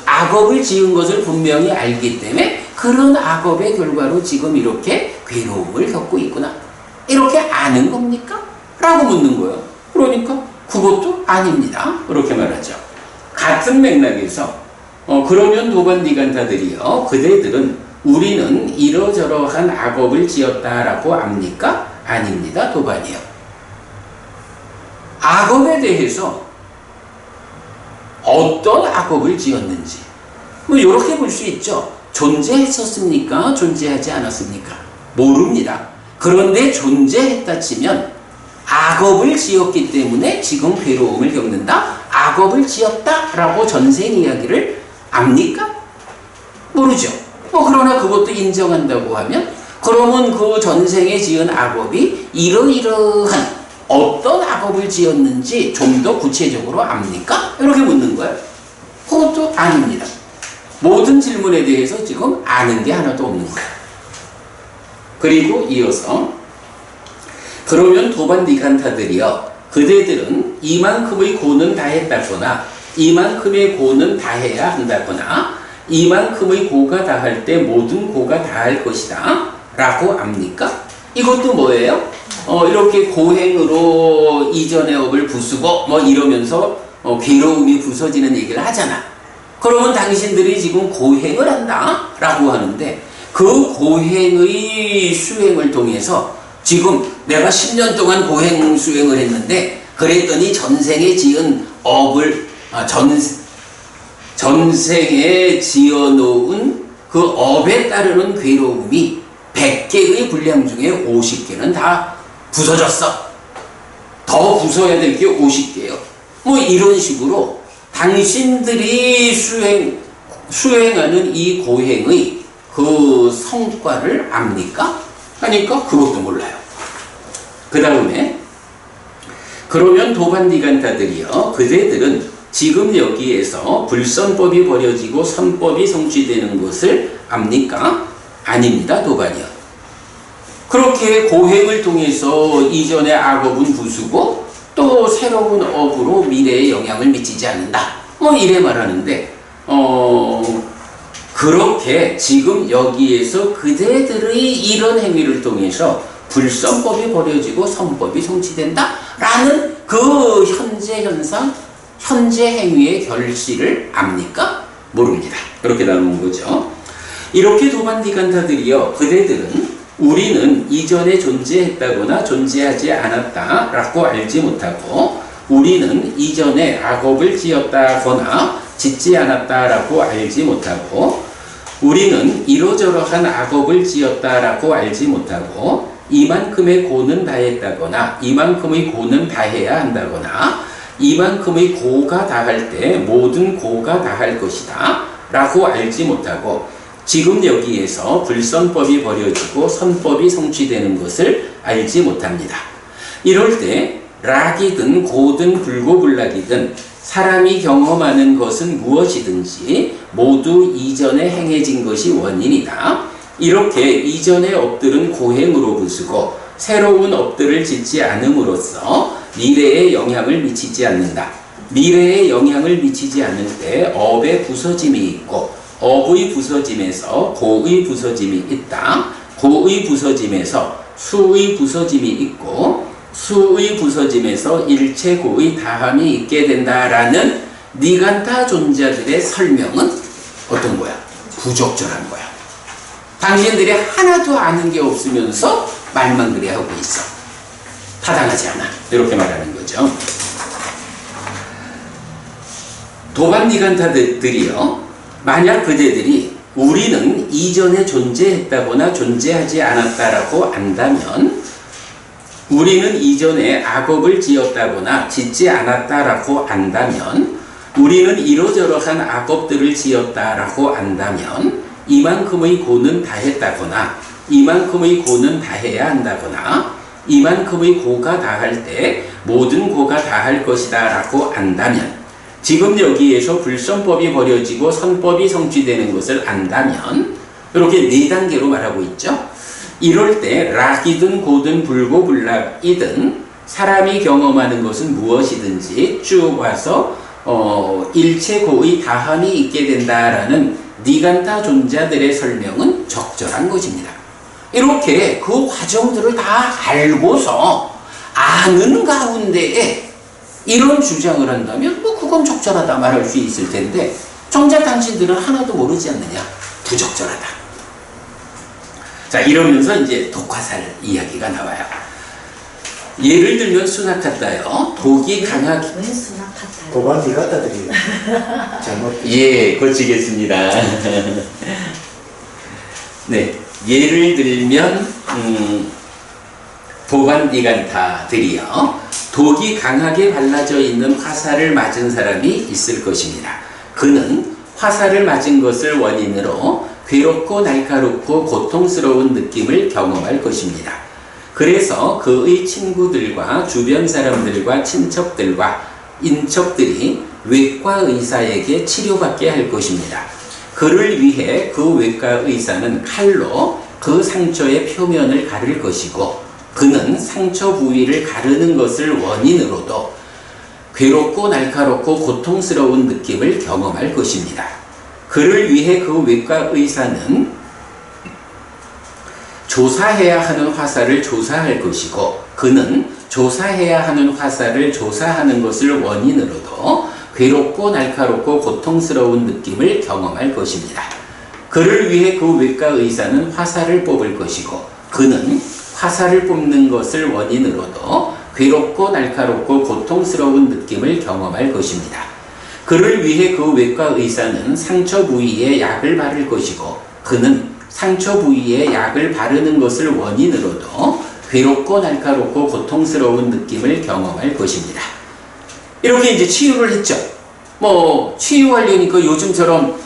악업을 지은 것을 분명히 알기 때문에 그런 악업의 결과로 지금 이렇게 괴로움을 겪고 있구나. 이렇게 아는 겁니까? 라고 묻는 거예요. 그러니까 그것도 아닙니다. 그렇게 말하죠. 같은 맥락에서 그러면 도반 니간타들이요, 그대들은 우리는 이러저러한 악업을 지었다라고 압니까? 아닙니다. 도반이요. 악업에 대해서 어떤 악업을 지었는지 이렇게 볼 수 있죠. 존재했었습니까? 존재하지 않았습니까? 모릅니다. 그런데 존재했다 치면 악업을 지었기 때문에 지금 괴로움을 겪는다. 악업을 지었다라고 전생 이야기를 압니까? 모르죠. 그러나 그것도 인정한다고 하면 그러면 그 전생에 지은 악업이 이러이러한 어떤 악업을 지었는지 좀 더 구체적으로 압니까? 이렇게 묻는 거예요. 그것도 아닙니다. 모든 질문에 대해서 지금 아는 게 하나도 없는 거예요. 그리고 이어서 그러면 도반디간타들이여 그대들은 이만큼의 고는 다 했다거나 이만큼의 고는 다 해야 한다거나 이만큼의 고가 다 할 때 모든 고가 다 할 것이다 라고 압니까? 이것도 뭐예요? 이렇게 고행으로 이전의 업을 부수고 뭐 이러면서 괴로움이 부서지는 얘기를 하잖아. 그러면 당신들이 지금 고행을 한다 라고 하는데 그 고행의 수행을 통해서 지금 내가 10년 동안 고행 수행을 했는데 그랬더니 전생에 지은 업을 전생에 지어놓은 그 업에 따르는 괴로움이 100개의 분량 중에 50개는 다 부서졌어. 더 부숴야 될 게 50개요. 뭐 이런 식으로 당신들이 수행하는 이 고행의 그 성과를 압니까? 하니까 그것도 몰라요. 그 다음에 그러면 도반디간타들이여 그대들은 지금 여기에서 불선법이 버려지고 선법이 성취되는 것을 압니까? 아닙니다. 도반이요. 그렇게 고행을 통해서 이전의 악업은 부수고 또 새로운 업으로 미래에 영향을 미치지 않는다. 뭐 이래 말하는데 그렇게 지금 여기에서 그대들의 이런 행위를 통해서 불선법이 버려지고 선법이 성취된다 라는 그 현재 현상, 현재 행위의 결실을 압니까? 모릅니다. 그렇게 나누는 거죠. 이렇게 도반디간타들이여 그대들은 우리는 이전에 존재했다거나 존재하지 않았다 라고 알지 못하고 우리는 이전에 악업을 지었다거나 짓지 않았다 라고 알지 못하고 우리는 이러저러한 악업을 지었다라고 알지 못하고 이만큼의 고는 다 했다거나 이만큼의 고는 다 해야 한다거나 이만큼의 고가 다 할 때 모든 고가 다 할 것이다 라고 알지 못하고 지금 여기에서 불선법이 버려지고 선법이 성취되는 것을 알지 못합니다. 이럴 때 락이든 고든 불고불락이든 사람이 경험하는 것은 무엇이든지 모두 이전에 행해진 것이 원인이다. 이렇게 이전의 업들은 고행으로 부수고 새로운 업들을 짓지 않음으로써 미래에 영향을 미치지 않는다. 미래에 영향을 미치지 않을 때 업의 부서짐이 있고 업의 부서짐에서 고의 부서짐이 있다. 고의 부서짐에서 수의 부서짐이 있고 수의 부서짐에서 일체고의 다함이 있게 된다라는 니간타 존재들의 설명은 어떤 거야? 부적절한 거야. 당신들이 하나도 아는 게 없으면서 말만 그래 하고 있어. 타당하지 않아. 이렇게 말하는 거죠. 도반 니간타들이요. 만약 그대들이 우리는 이전에 존재했다거나 존재하지 않았다라고 안다면 우리는 이전에 악업을 지었다거나 짓지 않았다라고 안다면 우리는 이러저러한 악업들을 지었다라고 안다면 이만큼의 고는 다 했다거나 이만큼의 고는 다 해야 한다거나 이만큼의 고가 다 할 때 모든 고가 다 할 것이다 라고 안다면 지금 여기에서 불선법이 버려지고 선법이 성취되는 것을 안다면 이렇게 네 단계로 말하고 있죠. 이럴 때 락이든 고든 불고불락이든 사람이 경험하는 것은 무엇이든지 쭉 와서 일체고의 다함이 있게 된다라는 니간타 존자들의 설명은 적절한 것입니다. 이렇게 그 과정들을 다 알고서 아는 가운데에 이런 주장을 한다면 뭐 그건 적절하다 말할 수 있을 텐데 정작 당신들은 하나도 모르지 않느냐? 부적절하다. 자, 이러면서 이제 독화살 이야기가 나와요. 예를 들면 수나카타요. 독이 강하게 왜 수납하다? 도반디간타들이 잘못. 예, 고치겠습니다. 네, 예를 들면 도반디간타들이요. 독이 강하게 발라져 있는 화살을 맞은 사람이 있을 것입니다. 그는 화살을 맞은 것을 원인으로 괴롭고 날카롭고 고통스러운 느낌을 경험할 것입니다. 그래서 그의 친구들과 주변 사람들과 친척들과 인척들이 외과 의사에게 치료받게 할 것입니다. 그를 위해 그 외과 의사는 칼로 그 상처의 표면을 가를 것이고 그는 상처 부위를 가르는 것을 원인으로도 괴롭고 날카롭고 고통스러운 느낌을 경험할 것입니다. 그를 위해 그 외과 의사는 조사해야 하는 화살을 조사할 것이고 그는 조사해야 하는 화살을 조사하는 것을 원인으로도 괴롭고 날카롭고 고통스러운 느낌을 경험할 것입니다. 그를 위해 그 외과 의사는 화살을 뽑을 것이고 그는 화살을 뽑는 것을 원인으로도 괴롭고 날카롭고 고통스러운 느낌을 경험할 것입니다. 그를 위해 그 외과 의사는 상처 부위에 약을 바를 것이고 그는 상처 부위에 약을 바르는 것을 원인으로도 괴롭고 날카롭고 고통스러운 느낌을 경험할 것입니다. 이렇게 이제 치유를 했죠. 뭐 치유하려니까 요즘처럼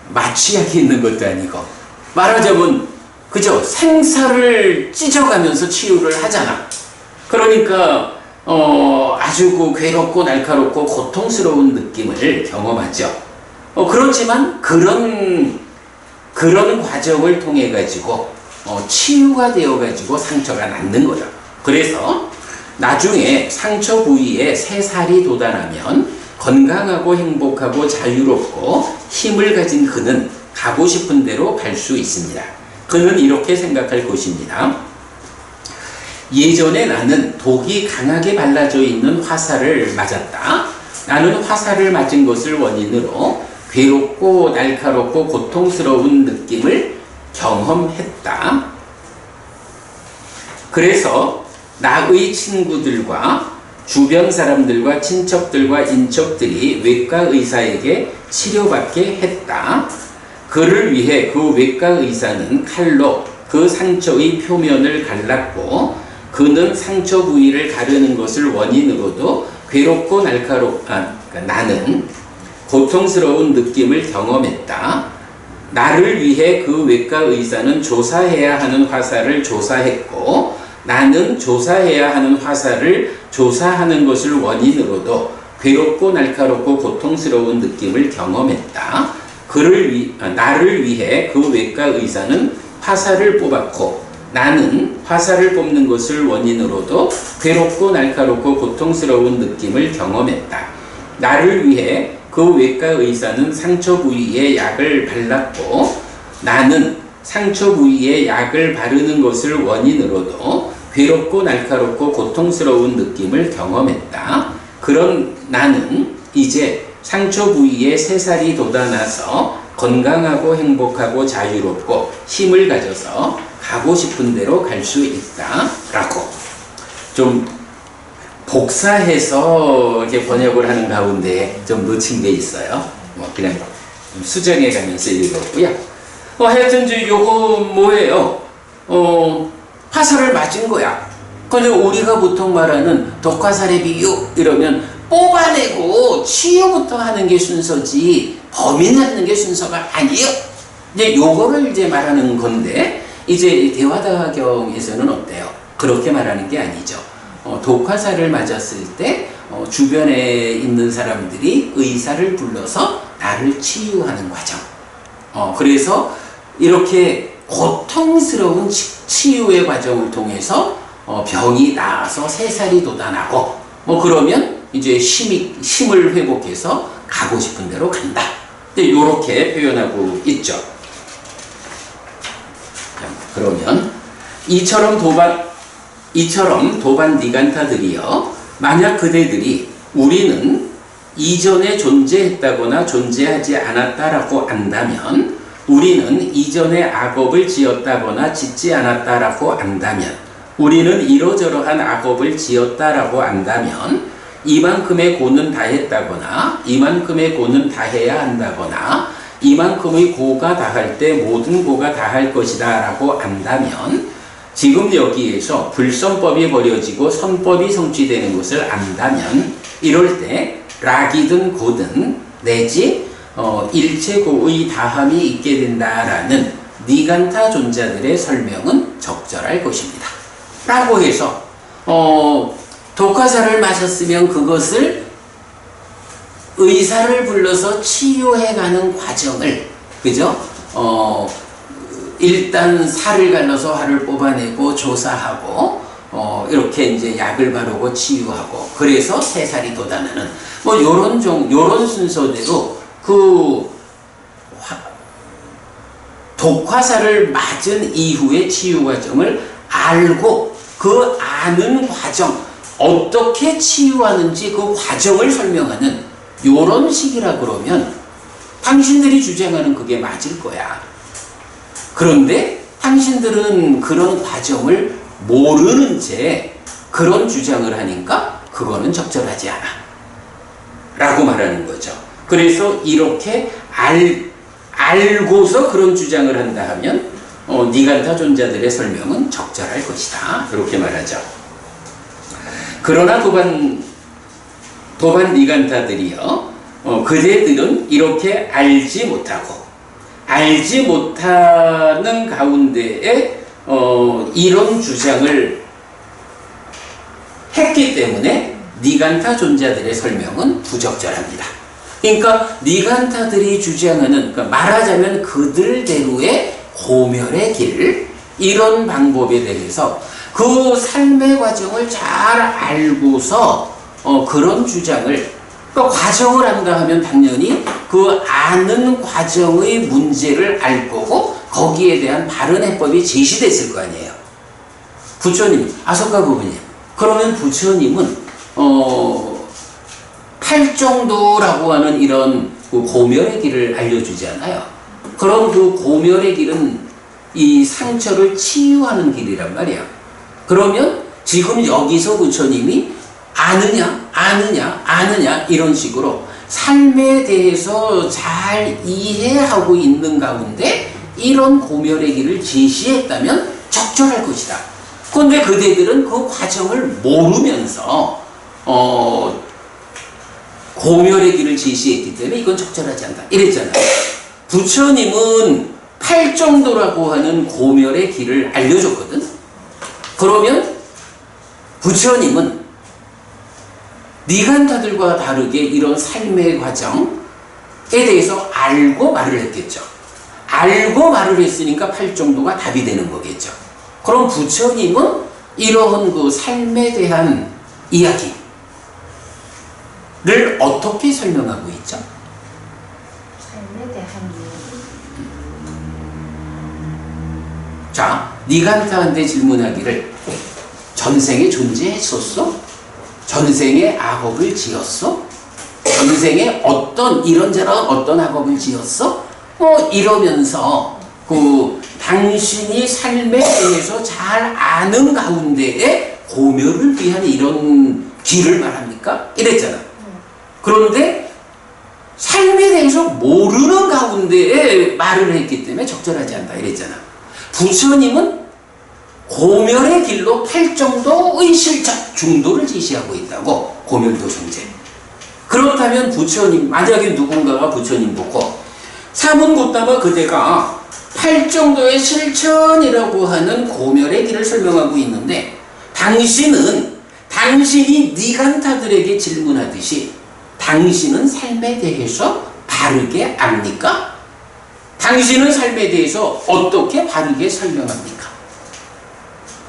마취약이 있는 것도 아니고 말하자면 그죠? 생사를 찢어가면서 치유를 하잖아. 그러니까 아주 그 괴롭고 날카롭고 고통스러운 느낌을 경험하죠. 그렇지만 그런 과정을 통해 가지고 치유가 되어 가지고 상처가 낫는 거죠. 그래서 나중에 상처 부위에 새살이 돋아나면 건강하고 행복하고 자유롭고 힘을 가진 그는 가고 싶은 대로 갈 수 있습니다. 그는 이렇게 생각할 것입니다. 예전에 나는 독이 강하게 발라져 있는 화살을 맞았다. 나는 화살을 맞은 것을 원인으로 괴롭고 날카롭고 고통스러운 느낌을 경험했다. 그래서 나의 친구들과 주변 사람들과 친척들과 인척들이 외과 의사에게 치료받게 했다. 그를 위해 그 외과 의사는 칼로 그 상처의 표면을 갈랐고 그는 상처 부위를 가르는 것을 원인으로도 괴롭고 나는 고통스러운 느낌을 경험했다. 나를 위해 그 외과 의사는 조사해야 하는 화살을 조사했고 나는 조사해야 하는 화살을 조사하는 것을 원인으로도 괴롭고 날카롭고 고통스러운 느낌을 경험했다. 나를 위해 그 외과 의사는 화살을 뽑았고 나는 화살을 뽑는 것을 원인으로도 괴롭고 날카롭고 고통스러운 느낌을 경험했다. 나를 위해 그 외과 의사는 상처 부위에 약을 발랐고 나는 상처 부위에 약을 바르는 것을 원인으로도 괴롭고 날카롭고 고통스러운 느낌을 경험했다. 그런 나는 이제 상처 부위에 새살이 돋아나서 건강하고 행복하고 자유롭고 힘을 가져서 가고 싶은 대로 갈 수 있다. 라고 좀 복사해서 이렇게 번역을 하는 가운데 좀 놓친 게 있어요. 뭐 그냥 좀 수정해 가면서 읽었고요. 하여튼 요거 뭐예요? 화살을 맞은 거야. 근데 우리가 보통 말하는 독화살의 비유 이러면 뽑아내고 치유부터 하는 게 순서지 범인 잡는 게 순서가 아니에요. 이제 요거를 이제 말하는 건데 이제 대화다경에서는 어때요? 그렇게 말하는 게 아니죠. 독화살을 맞았을 때 주변에 있는 사람들이 의사를 불러서 나를 치유하는 과정. 그래서 이렇게 고통스러운 치유의 과정을 통해서 병이 나아서 새살이 돋아나고 뭐 그러면 이제 힘을 회복해서 가고 싶은 대로 간다. 이렇게 표현하고 있죠. 그러면 이처럼 도반 니간타들이여 만약 그대들이 우리는 이전에 존재했다거나 존재하지 않았다라고 안다면 우리는 이전에 악업을 지었다거나 짓지 않았다라고 안다면 우리는 이러저러한 악업을 지었다라고 안다면 이만큼의 고는 다했다거나 이만큼의 고는 다해야 한다거나 이만큼의 고가 다할 때 모든 고가 다할 것이다 라고 안다면 지금 여기에서 불선법이 버려지고 선법이 성취되는 것을 안다면 이럴 때 락이든 고든 내지 일체고의 다함이 있게 된다라는 니간타 존자들의 설명은 적절할 것입니다. 라고 해서 독화살을 맞았으면 그것을 의사를 불러서 치유해가는 과정을, 그죠? 일단 살을 갈라서 알을 뽑아내고 조사하고, 이렇게 이제 약을 바르고 치유하고, 그래서 새살이 돋아나는, 뭐, 요런 순서대로 독화살을 맞은 이후의 치유 과정을 알고, 그 아는 과정, 어떻게 치유하는지 그 과정을 설명하는 요런 식이라 그러면 당신들이 주장하는 그게 맞을 거야. 그런데 당신들은 그런 과정을 모르는 채 그런 주장을 하니까 그거는 적절하지 않아. 라고 말하는 거죠. 그래서 이렇게 알고서 그런 주장을 한다 하면 니간타 존자들의 설명은 적절할 것이다. 이렇게 말하죠. 그러나 도반 니간타들이요, 그대들은 이렇게 알지 못하는 가운데에 이런 주장을 했기 때문에 니간타 존자들의 설명은 부적절합니다. 그러니까 니간타들이 주장하는, 그러니까 말하자면 그들대로의 고멸의 길, 이런 방법에 대해서 그 삶의 과정을 잘 알고서 그런 주장을, 그러니까 과정을 안다 하면 당연히 그 아는 과정의 문제를 알 거고 거기에 대한 바른 해법이 제시됐을 거 아니에요. 부처님, 아석가 부부님, 그러면 부처님은 팔정도라고 하는 이런 그 고멸의 길을 알려주지 않아요. 그런 그 고멸의 길은 이 상처를 치유하는 길이란 말이야. 그러면 지금 여기서 부처님이 아느냐 이런 식으로 삶에 대해서 잘 이해하고 있는 가운데 이런 고멸의 길을 제시했다면 적절할 것이다. 그런데 그대들은 그 과정을 모르면서 고멸의 길을 제시했기 때문에 이건 적절하지 않다. 이랬잖아요. 부처님은 팔정도라고 하는 고멸의 길을 알려줬거든. 그러면 부처님은 니간타들과 다르게 이런 삶의 과정에 대해서 알고 말을 했겠죠. 알고 말을 했으니까 팔정도가 답이 되는 거겠죠. 그럼 부처님은 이러한 그 삶에 대한 이야기를 어떻게 설명하고 있죠? 삶에 대한 자, 니간타한테 질문하기를 전생에 존재했었어? 전생에 악업을 지었어? 전생에 이런저런 어떤 악업을 지었어? 이러면서 당신이 삶에 대해서 잘 아는 가운데에 고멸을 위한 이런 길을 말합니까? 이랬잖아. 그런데 삶에 대해서 모르는 가운데에 말을 했기 때문에 적절하지 않다 이랬잖아. 부처님은 고멸의 길로 팔정도의 실천, 중도를 제시하고 있다고. 고멸도 존재. 그렇다면 부처님, 만약에 누군가가 부처님 보고 사문고타바 그대가 팔정도의 실천이라고 하는 고멸의 길을 설명하고 있는데 당신이 니간타들에게 질문하듯이 당신은 삶에 대해서 바르게 압니까? 당신은 삶에 대해서 어떻게 바르게 설명합니까?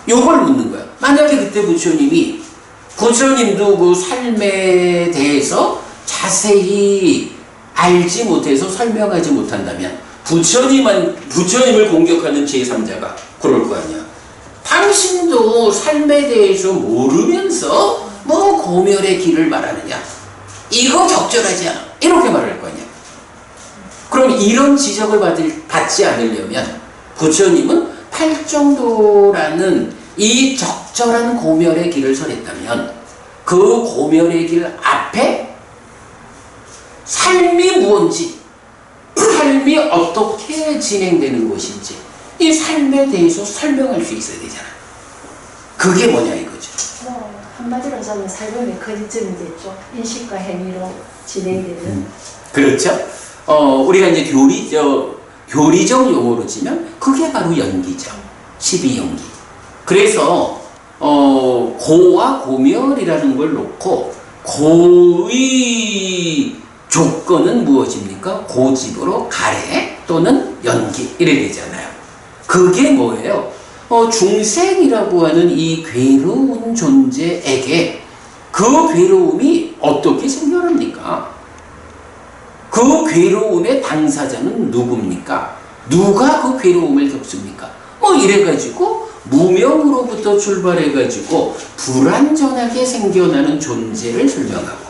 요걸 묻는 거야. 만약에 그때 부처님도 그 삶에 대해서 자세히 알지 못해서 설명하지 못한다면 부처님을 공격하는 제3자가 그럴 거 아니야. 당신도 삶에 대해서 모르면서 뭐 고멸의 길을 말하느냐. 이거 적절하지 않아. 이렇게 말할 거 아니야. 그럼 이런 지적을 받지 않으려면 부처님은 팔정도라는 이 적절한 고멸의 길을 설했다면 그 고멸의 길 앞에 삶이 무엇인지, 삶이 어떻게 진행되는 것인지 이 삶에 대해서 설명할 수 있어야 되잖아. 그게 뭐냐 이거죠. 한마디로 하자면 삶의 메커니즘이 됐죠. 인식과 행위로 진행되는. 그렇죠. 우리가 이제 교리적 용어로 치면 그게 바로 연기죠. 12연기. 그래서 고와 고멸이라는 걸 놓고 고의 조건은 무엇입니까? 고집으로 가래 또는 연기 이래 되잖아요. 그게 뭐예요? 중생이라고 하는 이 괴로운 존재에게 그 괴로움이 어떻게 생겨납니까? 그 괴로움의 당사자는 누굽니까? 누가 그 괴로움을 겪습니까? 이래가지고 무명으로부터 출발해가지고 불완전하게 생겨나는 존재를 설명하고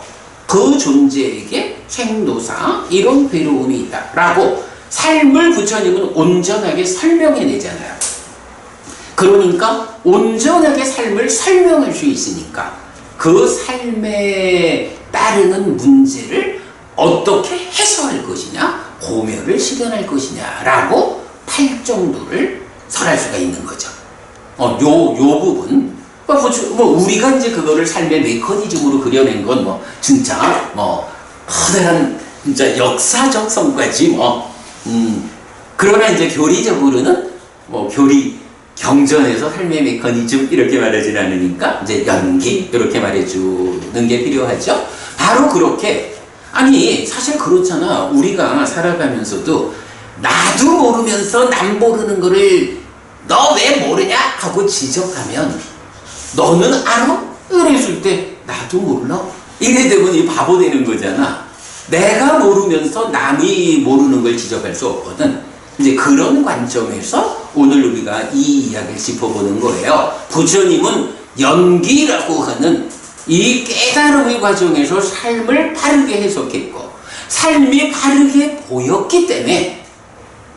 그 존재에게 생로사 이런 괴로움이 있다 라고 삶을 부처님은 온전하게 설명해내잖아요. 그러니까 온전하게 삶을 설명할 수 있으니까 그 삶에 따르는 문제를 어떻게 해소할 것이냐, 고멸을 실현할 것이냐라고 팔정도를 설할 수가 있는 거죠. 요 부분. 우리가 이제 그거를 삶의 메커니즘으로 그려낸 건 진짜 커다란 진짜 역사적 성과지 그러나 이제 교리적으로는 교리 경전에서 삶의 메커니즘 이렇게 말하지 않으니까 이제 연기 이렇게 말해주는 게 필요하죠. 바로 그렇게 아니 사실 그렇잖아. 우리가 살아가면서도 나도 모르면서 남 모르는 거를 너 왜 모르냐 하고 지적하면 너는 알아? 이랬을 때 나도 몰라? 이래 되면 이 바보 되는 거잖아. 내가 모르면서 남이 모르는 걸 지적할 수 없거든. 이제 그런 관점에서 오늘 우리가 이 이야기를 짚어보는 거예요. 부처님은 연기라고 하는 이 깨달음의 과정에서 삶을 바르게 해석했고 삶이 바르게 보였기 때문에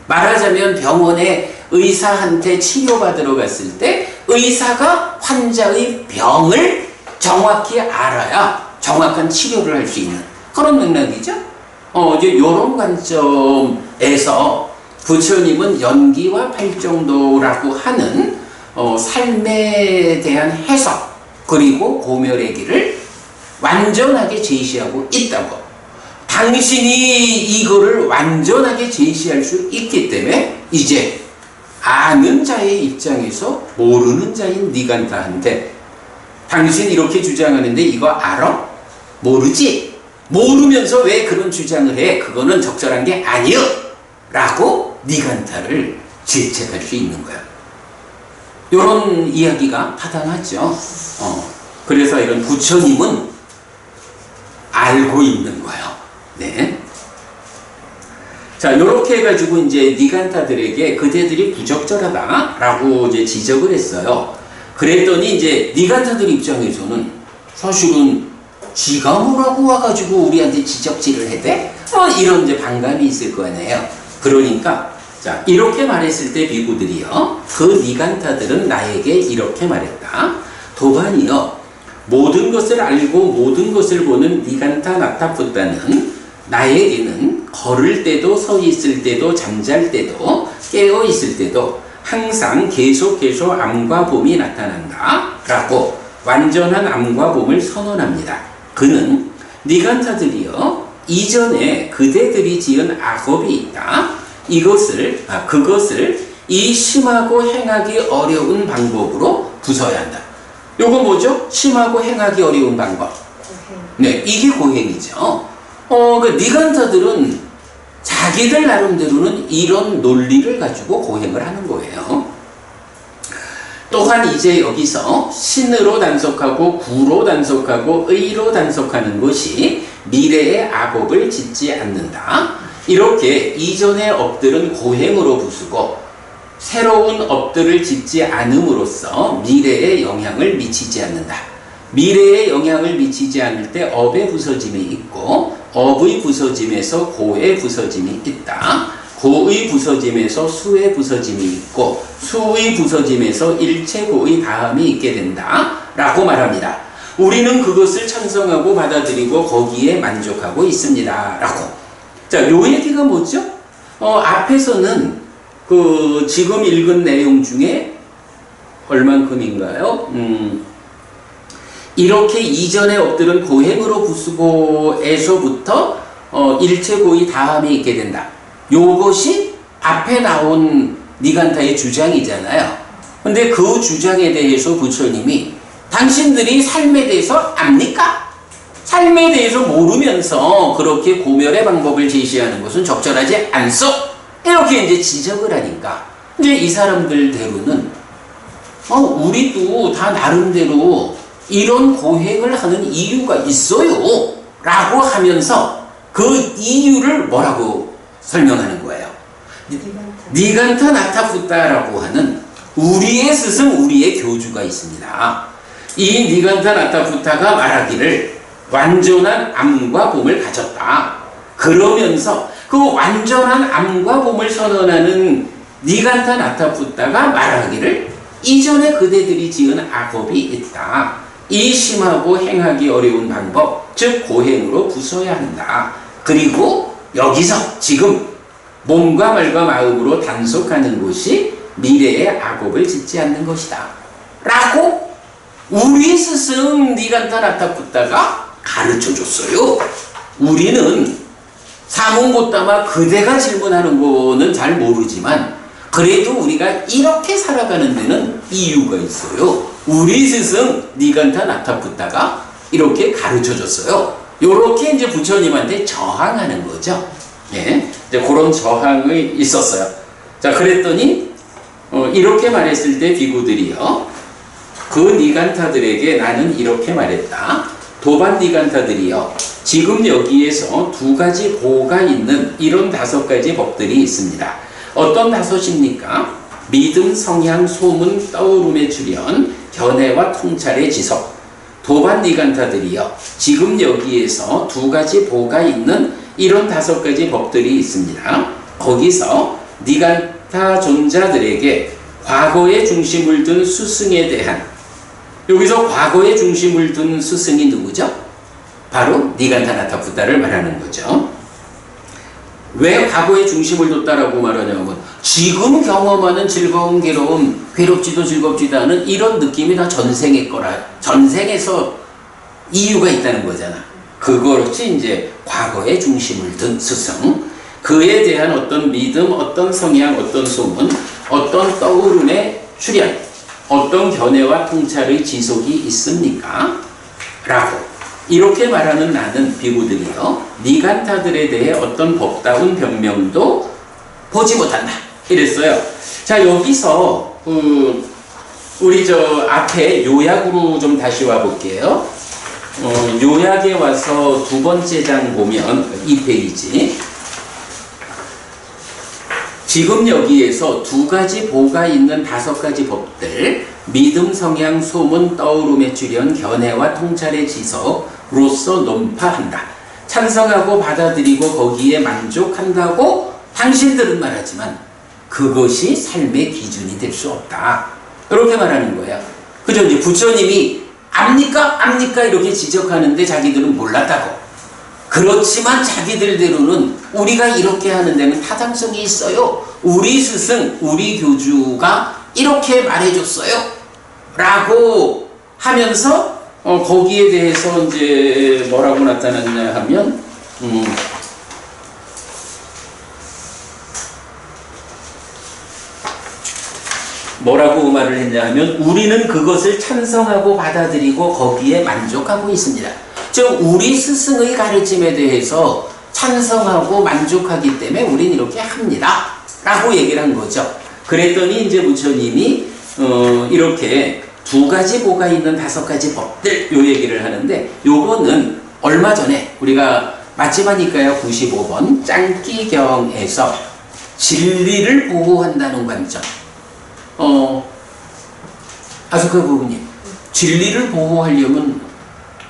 말하자면 병원에 의사한테 치료받으러 갔을 때 의사가 환자의 병을 정확히 알아야 정확한 치료를 할 수 있는 그런 맥락이죠. 이제 이런 관점에서 부처님은 연기와 팔정도라고 하는 삶에 대한 해석 그리고 고멸의 길을 완전하게 제시하고 있다고. 당신이 이거를 완전하게 제시할 수 있기 때문에 이제 아는 자의 입장에서 모르는 자인 니간타한테 당신 이렇게 주장하는데 이거 알아? 모르지? 모르면서 왜 그런 주장을 해? 그거는 적절한 게 아니여! 라고 니간타를 질책할 수 있는 거야. 이런 이야기가 타당하죠. 그래서 이런 부처님은 알고 있는 거예요. 네. 자, 요렇게 해가지고 이제 니간타들에게 그대들이 부적절하다라고 이제 지적을 했어요. 그랬더니 이제 니간타들 입장에서는 사실은 지가 뭐라고 와가지고 우리한테 지적질을 해대? 이런 이제 반감이 있을 거 아니에요. 그러니까 자, 이렇게 말했을 때 비구들이요. 그 니간타들은 나에게 이렇게 말했다. 도반이요. 모든 것을 알고 모든 것을 보는 니간타 나타푸타는 나에게는 걸을 때도 서 있을 때도 잠잘 때도 깨어 있을 때도 항상 계속 암과 봄이 나타난다 라고 완전한 암과 봄을 선언합니다. 그는 니간타들이요 이전에 그대들이 지은 악업이 있다. 그것을 이 심하고 행하기 어려운 방법으로 부숴야 한다. 요거 뭐죠? 심하고 행하기 어려운 방법. 네, 이게 고행이죠. 그 니간타들은 자기들 나름대로는 이런 논리를 가지고 고행을 하는 거예요. 또한 이제 여기서 신으로 단속하고 구로 단속하고 의로 단속하는 것이 미래의 악업을 짓지 않는다. 이렇게 이전의 업들은 고행으로 부수고 새로운 업들을 짓지 않음으로써 미래에 영향을 미치지 않는다. 미래에 영향을 미치지 않을 때 업의 부서짐이 있고 업의 부서짐에서 고의 부서짐이 있다. 고의 부서짐에서 수의 부서짐이 있고 수의 부서짐에서 일체고의 다함이 있게 된다 라고 말합니다. 우리는 그것을 찬성하고 받아들이고 거기에 만족하고 있습니다 라고. 자, 요 얘기가 뭐죠? 앞에서는 그 지금 읽은 내용 중에 얼만큼인가요? 이렇게 이전의 업들은 고행으로 부수고에서부터 일체고의 다함이 있게 된다. 요것이 앞에 나온 니간타의 주장이잖아요. 근데 그 주장에 대해서 부처님이 당신들이 삶에 대해서 압니까? 삶에 대해서 모르면서 그렇게 고멸의 방법을 제시하는 것은 적절하지 않소. 이렇게 이제 지적을 하니까 이제 이 사람들대로는 우리도 다 나름대로 이런 고행을 하는 이유가 있어요 라고 하면서 그 이유를 뭐라고 설명하는 거예요? 니간타 나타푸타라고 하는 우리의 스승, 우리의 교주가 있습니다. 이 니간타 나타푸타가 말하기를 완전한 암과 봄을 가졌다. 그러면서 그 완전한 암과 봄을 선언하는 니간타 나타푸타가 말하기를 이전에 그대들이 지은 악업이 있다. 이 심하고 행하기 어려운 방법, 즉 고행으로 부숴야 한다. 그리고 여기서 지금 몸과 말과 마음으로 단속하는 것이 미래의 악업을 짓지 않는 것이다. 라고 우리 스승 니간타 나타푸타가 가르쳐줬어요. 우리는 사문고따마 그대가 질문하는 거는 잘 모르지만 그래도 우리가 이렇게 살아가는 데는 이유가 있어요. 우리 스승 니간타 나타푸타가 이렇게 가르쳐줬어요. 요렇게 이제 부처님한테 저항하는 거죠. 예, 이제 그런 저항이 있었어요. 자, 그랬더니 이렇게 말했을 때 비구들이요, 그 니간타들에게 나는 이렇게 말했다. 도반 니간타들이요, 지금 여기에서 두 가지 보가 있는 이런 5가지 법들이 있습니다. 어떤 5입니까? 믿음, 성향, 소문, 떠오름의 출현, 견해와 통찰의 지속. 도반 니간타들이요, 지금 여기에서 두 가지 보가 있는 이런 5가지 법들이 있습니다. 거기서 니간타 존자들에게 과거에 중심을 둔 스승에 대한, 여기서 과거에 중심을 둔 스승이 누구죠? 바로 니간타 나타푸타를 말하는 거죠. 왜 과거에 중심을 뒀다라고 말하냐면 지금 경험하는 즐거운 괴로움, 괴롭지도 즐겁지도 않은 이런 느낌이 다 전생의 거라, 전생에서 이유가 있다는 거잖아. 그것이 이제 과거에 중심을 둔 스승, 그에 대한 어떤 믿음, 어떤 성향, 어떤 소문, 어떤 떠오름의 출현, 어떤 견해와 통찰의 지속이 있습니까? 라고 이렇게 말하는 나는 비구들이요, 니간타들에 대해 어떤 법다운 변명도 보지 못한다. 이랬어요. 자, 여기서 우리 저 앞에 요약으로 좀 다시 와볼게요. 요약에 와서 2번째 장 보면 2페이지. 지금 여기에서 2가지 보가 있는 5가지 법들, 믿음, 성향, 소문, 떠오름의 출현, 견해와 통찰의 지속으로서 논파한다. 찬성하고 받아들이고 거기에 만족한다고 당신들은 말하지만 그것이 삶의 기준이 될 수 없다. 이렇게 말하는 거예요. 그죠? 이제 부처님이 압니까? 압니까? 이렇게 지적하는데 자기들은 몰랐다고. 그렇지만 자기들대로는 우리가 이렇게 하는 데는 타당성이 있어요. 우리 스승, 우리 교주가 이렇게 말해줬어요. 라고 하면서 거기에 대해서 이제 뭐라고 나타났냐 하면 뭐라고 말을 했냐 하면 우리는 그것을 찬성하고 받아들이고 거기에 만족하고 있습니다. 즉 우리 스승의 가르침에 대해서 찬성하고 만족하기 때문에 우린 이렇게 합니다. 라고 얘기를 한 거죠. 그랬더니 이제 부처님이 이렇게 2가지 보가 있는 5가지 법들 요 얘기를 하는데, 요거는 얼마 전에 우리가 마지막이니까요 95번 짱기경에서 진리를 보호한다는 관점, 아스카 부부님, 진리를 보호하려면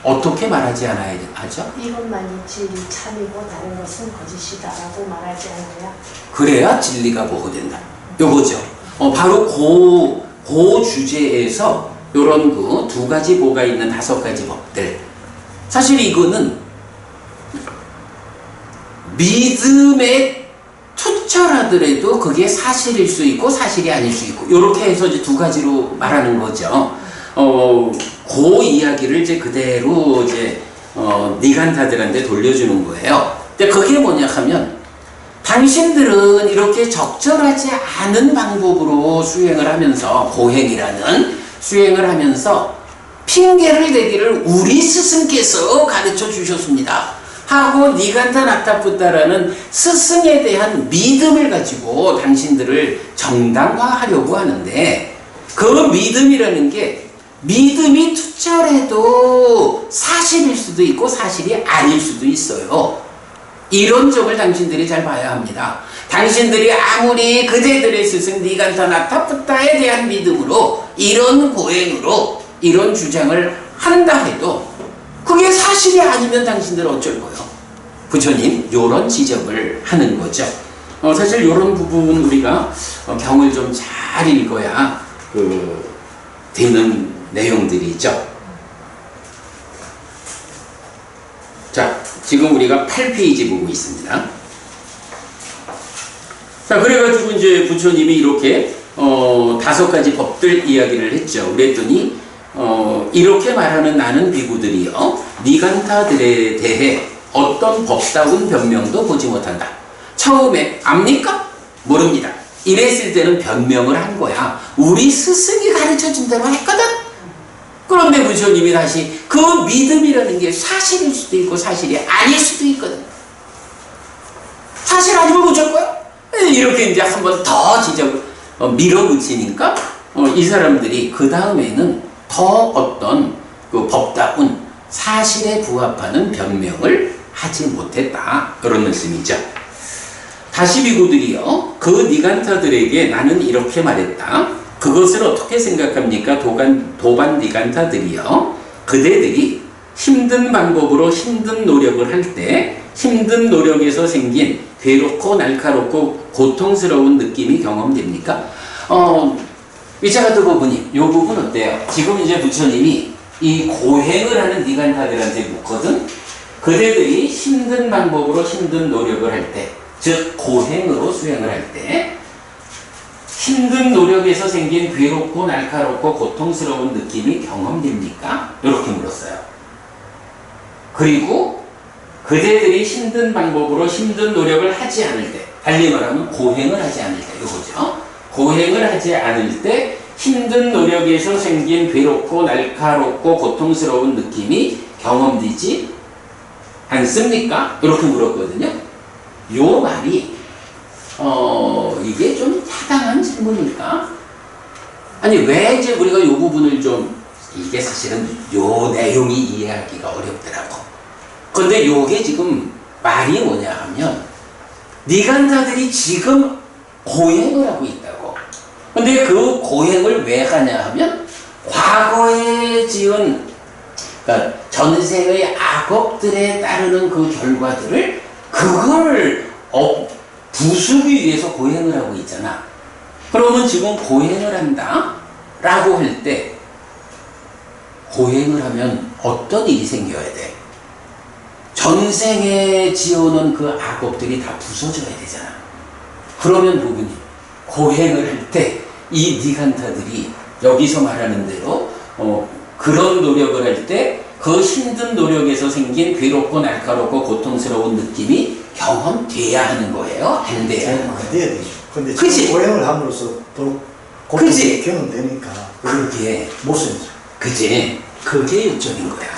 어떻게 말하지 않아야 하죠? 이것만이 진리 참이고 다른 것은 거짓이다라고 말하지 않아야. 그래야 진리가 보호된다. 요거죠. 바로 그 주제에서 요런 그 2가지 보가 있는 5가지 법들. 사실 이거는 믿음에 투철하더라도 그게 사실일 수 있고 사실이 아닐 수 있고, 요렇게 해서 이제 2가지로 말하는 거죠. 그 이야기를 이제 그대로 이제 니간타들한테 돌려주는 거예요. 근데 그게 뭐냐 하면, 당신들은 이렇게 적절하지 않은 방법으로 수행을 하면서, 고행이라는 수행을 하면서 핑계를 대기를 우리 스승께서 가르쳐 주셨습니다 하고 니간타 나타푸타라는 스승에 대한 믿음을 가지고 당신들을 정당화하려고 하는데, 그 믿음이라는 게 믿음이 투철해도 사실일 수도 있고 사실이 아닐 수도 있어요. 이런 점을 당신들이 잘 봐야 합니다. 당신들이 아무리 그대들의 스승 니간타 나타푸타에 대한 믿음으로 이런 고행으로 이런 주장을 한다 해도 그게 사실이 아니면 당신들 어쩔 거예요? 부처님 요런 지적을 하는 거죠. 사실 요런 부분 우리가 경을 좀 잘 읽어야 되는 내용들이죠. 자, 지금 우리가 8페이지 보고 있습니다. 자, 그래가지고 이제 부처님이 이렇게 5가지 법들 이야기를 했죠. 그랬더니 이렇게 말하는 나는 비구들이요 니간타들에 대해 어떤 법다운 변명도 보지 못한다. 처음에 압니까? 모릅니다. 이랬을 때는 변명을 한 거야. 우리 스승이 가르쳐준 대로 했거든. 그런데 부처님이 다시 그 믿음이라는 게 사실일 수도 있고 사실이 아닐 수도 있거든. 사실 아니면 어쩔 거야? 이렇게 이제 한 번 더 지적을 밀어붙이니까 이 사람들이 그 다음에는 더 어떤 그 법다운 사실에 부합하는 변명을 하지 못했다. 그런 말씀이죠. 다시 비구들이요 그 니간타들에게 나는 이렇게 말했다. 그것을 어떻게 생각합니까? 도반 니간타들이요 그대들이 힘든 방법으로 힘든 노력을 할 때 힘든 노력에서 생긴 괴롭고 날카롭고 고통스러운 느낌이 경험됩니까? 위차가토 부부님, 요 부분 어때요? 지금 이제 부처님이 이 고행을 하는 니간타들한테 묻거든? 그대들이 힘든 방법으로 힘든 노력을 할 때, 즉 고행으로 수행을 할 때 힘든 노력에서 생긴 괴롭고 날카롭고 고통스러운 느낌이 경험됩니까? 이렇게 물었어요. 그리고 그대들이 힘든 방법으로 힘든 노력을 하지 않을 때, 달리 말하면 고행을 하지 않을 때, 이거죠. 고행을 하지 않을 때 힘든 노력에서 생긴 괴롭고 날카롭고 고통스러운 느낌이 경험되지 않습니까? 이렇게 물었거든요. 요 말이 이게 좀 타당한 질문일까? 아니 왜 이제 우리가 요 부분을 좀 이게 사실은 요 내용이 이해하기가 어렵더라고. 근데 요게 지금 말이 뭐냐 하면 니간타들이 지금 고행을 하고 있다고. 근데 그 고행을 왜 하냐 하면 과거에 지은 그러니까 전생의 악업들에 따르는 그 결과들을 그걸 부수기 위해서 고행을 하고 있잖아. 그러면 지금 고행을 한다 라고 할 때 고행을 하면 어떤 일이 생겨야 돼? 전생에 지어놓은 그 악업들이 다 부서져야 되잖아. 그러면 부부님 고행을 할 때 이 니간타들이 여기서 말하는 대로 그런 노력을 할 때 그 힘든 노력에서 생긴 괴롭고 날카롭고 고통스러운 느낌이 경험돼야 하는 거예요? 안 돼야 하는 거예요? 돼야 되죠. 근데 그치? 지금 고행을 함으로써 또 그치? 고통이 경험되니까 그게 못쓰죠. 그치? 그게 요점인 거야.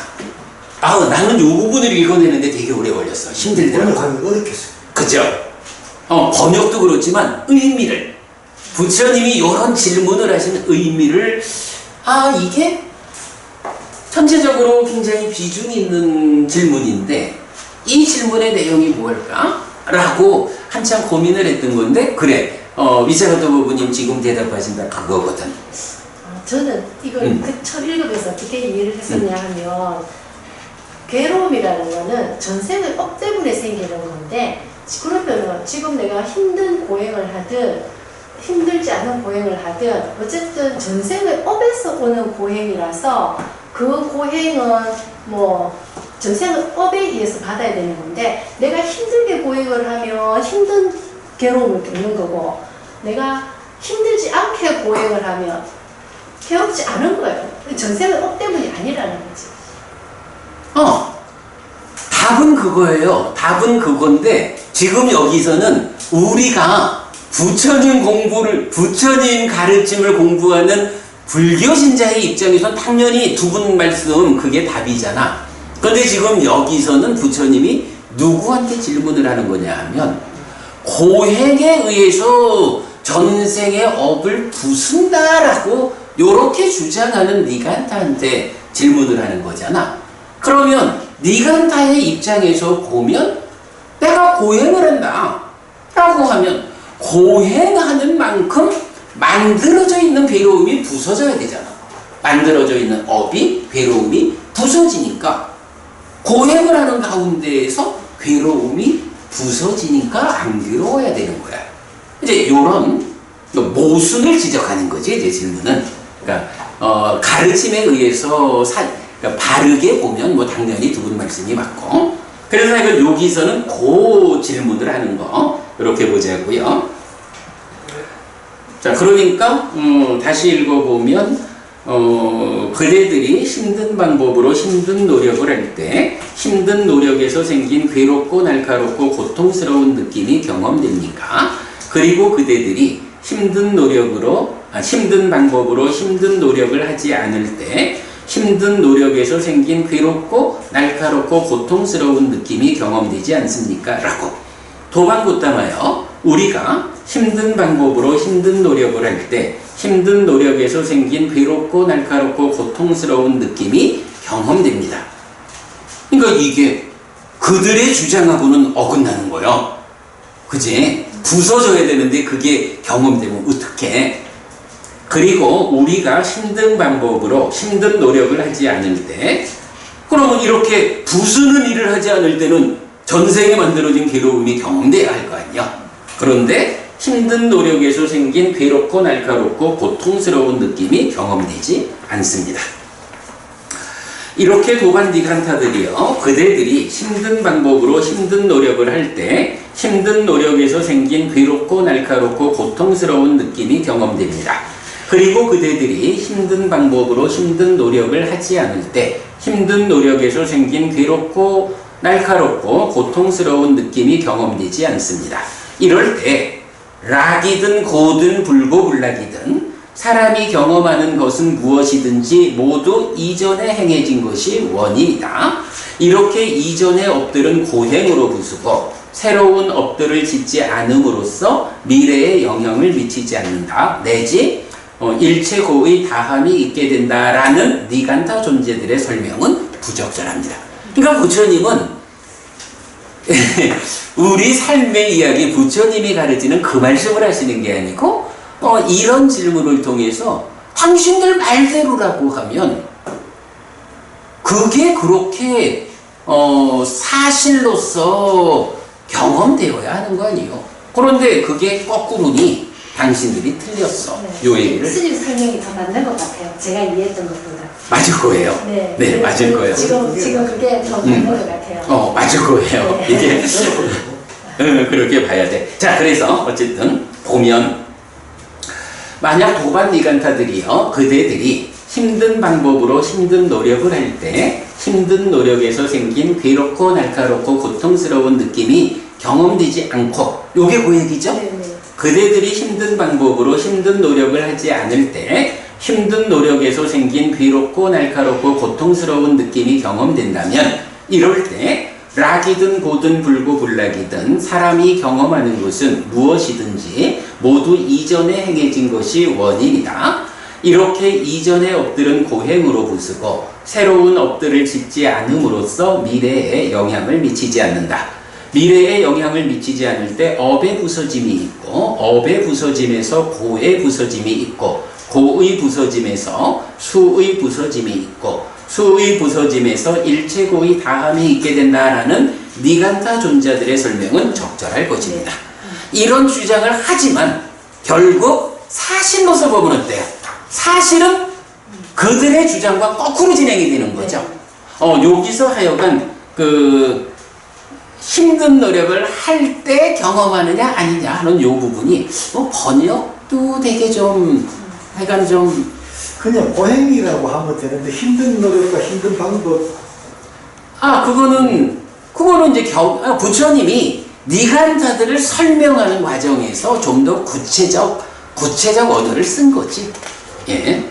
나는 요 부분을 읽어내는데 되게 오래 걸렸어. 힘들더라고. 번역하기 어렵겠어요. 그죠? 번역도 그렇지만 의미를 부처님이 이런 질문을 하신 의미를 이게 전체적으로 굉장히 비중 있는 질문인데 이 질문의 내용이 뭘까? 라고 한참 고민을 했던 건데 그래 위차가토 부부님 지금 대답하신다 그거거든. 저는 이걸 처음 읽으면서 어떻게 이해를 했었냐 하면 괴로움이라는 거는 전생의 업 때문에 생기는 건데 그러면 지금 내가 힘든 고행을 하든 힘들지 않은 고행을 하든 어쨌든 전생의 업에서 오는 고행이라서 그 고행은 뭐 전생의 업에 의해서 받아야 되는 건데 내가 힘들게 고행을 하면 힘든 괴로움을 겪는 거고 내가 힘들지 않게 고행을 하면 괴롭지 않은 거예요. 전생의 업 때문이 아니라는 거지. 답은 그거예요. 답은 그건데 지금 여기서는 우리가 부처님 가르침을 공부하는 불교 신자의 입장에선 당연히 두 분 말씀 그게 답이잖아. 근데 지금 여기서는 부처님이 누구한테 질문을 하는 거냐 하면 고행에 의해서 전생의 업을 부순다라고 요렇게 주장하는 니간타한테 질문을 하는 거잖아. 그러면 니간타의 입장에서 보면 내가 고행을 한다 라고 하면 고행하는 만큼 만들어져 있는 괴로움이 부서져야 되잖아. 만들어져 있는 업이 괴로움이 부서지니까 고행을 하는 가운데에서 괴로움이 부서지니까 안 괴로워야 되는 거야. 이제 요런 모순을 지적하는 거지, 이제 질문은. 그러니까 가르침에 의해서 그러니까 바르게 보면 뭐 당연히 두 분 말씀이 맞고. 그래서 이걸 여기서는 그 질문을 하는 거 이렇게 보자고요. 자, 그러니까 다시 읽어보면 그대들이 힘든 방법으로 힘든 노력을 할 때 힘든 노력에서 생긴 괴롭고 날카롭고 고통스러운 느낌이 경험됩니까? 그리고 그대들이 힘든 방법으로 힘든 노력을 하지 않을 때 힘든 노력에서 생긴 괴롭고 날카롭고 고통스러운 느낌이 경험되지 않습니까? 라고 도반부따마요. 우리가 힘든 방법으로 힘든 노력을 할 때 힘든 노력에서 생긴 괴롭고 날카롭고 고통스러운 느낌이 경험됩니다. 그러니까 이게 그들의 주장하고는 어긋나는 거예요. 그지? 부서져야 되는데 그게 경험되면 어떡해? 그리고 우리가 힘든 방법으로 힘든 노력을 하지 않을 때 그러면 이렇게 부수는 일을 하지 않을 때는 전생에 만들어진 괴로움이 경험돼야 할 거 아니야. 그런데 힘든 노력에서 생긴 괴롭고 날카롭고 고통스러운 느낌이 경험되지 않습니다. 이렇게 도반디간타들이요, 그대들이 힘든 방법으로 힘든 노력을 할 때 힘든 노력에서 생긴 괴롭고 날카롭고 고통스러운 느낌이 경험됩니다. 그리고 그대들이 힘든 방법으로 힘든 노력을 하지 않을 때 힘든 노력에서 생긴 괴롭고 날카롭고 고통스러운 느낌이 경험되지 않습니다. 이럴 때 락이든 고든 불고불락이든 사람이 경험하는 것은 무엇이든지 모두 이전에 행해진 것이 원인이다. 이렇게 이전의 업들은 고행으로 부수고 새로운 업들을 짓지 않음으로써 미래에 영향을 미치지 않는다. 내지 일체고의 다함이 있게 된다라는 니간타 존재들의 설명은 부적절합니다. 그러니까 부처님은 우리 삶의 이야기 부처님이 가르치는 그 말씀을 하시는 게 아니고 이런 질문을 통해서 당신들 말대로라고 하면 그게 그렇게 사실로서 경험되어야 하는 거 아니에요. 그런데 그게 거꾸로니 당신들이 틀렸어. 네. 요 얘기를. 스님 설명이 더 맞는 것 같아요. 제가 이해했던 것보다. 맞을 거예요. 네, 맞을 거예요. 지금 그게 더 맞는 것 같아요. 맞을 거예요. 네. 이게 그렇게 봐야 돼. 자, 그래서 어쨌든 보면 만약 도반니간타들이요, 그대들이 힘든 방법으로 힘든 노력을 할 때 힘든 노력에서 생긴 괴롭고 날카롭고 고통스러운 느낌이 경험되지 않고, 요게 그 얘기죠? 네. 그대들이 힘든 방법으로 힘든 노력을 하지 않을 때 힘든 노력에서 생긴 괴롭고 날카롭고 고통스러운 느낌이 경험된다면 이럴 때 락이든 고든 불고불락이든 사람이 경험하는 것은 무엇이든지 모두 이전에 행해진 것이 원인이다. 이렇게 이전의 업들은 고행으로 부수고 새로운 업들을 짓지 않음으로써 미래에 영향을 미치지 않는다. 미래에 영향을 미치지 않을 때 업의 부서짐이 있고 업의 부서짐에서 고의 부서짐이 있고 고의 부서짐에서 수의 부서짐이 있고 수의 부서짐에서 일체고의 다함이 있게 된다라는 니간타 존자들의 설명은 적절할 것입니다. 이런 주장을 하지만 결국 사실로서 보면 어때요? 사실은 그들의 주장과 거꾸로 진행이 되는 거죠. 여기서 하여간 힘든 노력을 할 때 경험하느냐 아니냐 하는 요 부분이 번역도 되게 좀 하여간 좀 그냥 고행이라고 하면 되는데 힘든 노력과 힘든 방법. 그거는 이제 부처님이 니간타들을 설명하는 과정에서 좀 더 구체적 언어를 쓴 거지. 예.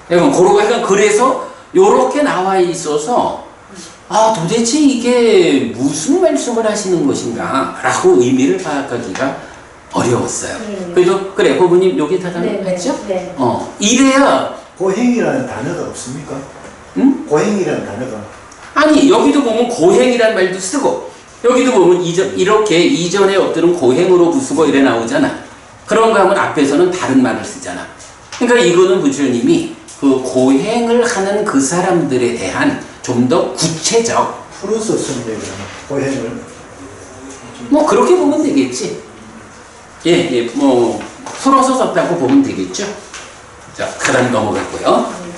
그러니까 그래서 요렇게 나와 있어서 도대체 이게 무슨 말씀을 하시는 것인가 라고 의미를 파악하기가 어려웠어요. 그래도 그래 부모님 여기 다 했죠? 네. 이래야 고행이라는 단어가 없습니까? 응? 고행이라는 단어가 아니 여기도 보면 고행이란 말도 쓰고 여기도 보면 이렇게 이전에 엎드는 고행으로 부수고 이래 나오잖아. 그런가 하면 앞에서는 다른 말을 쓰잖아. 그러니까 이거는 부처님이 그 고행을 하는 그 사람들에 대한 좀 더 구체적 풀어서 쓴대요. 고행을 뭐 그렇게 보면 되겠지. 뭐 풀어서 썼다고 보면 되겠죠. 자, 그다음 넘어갔고요.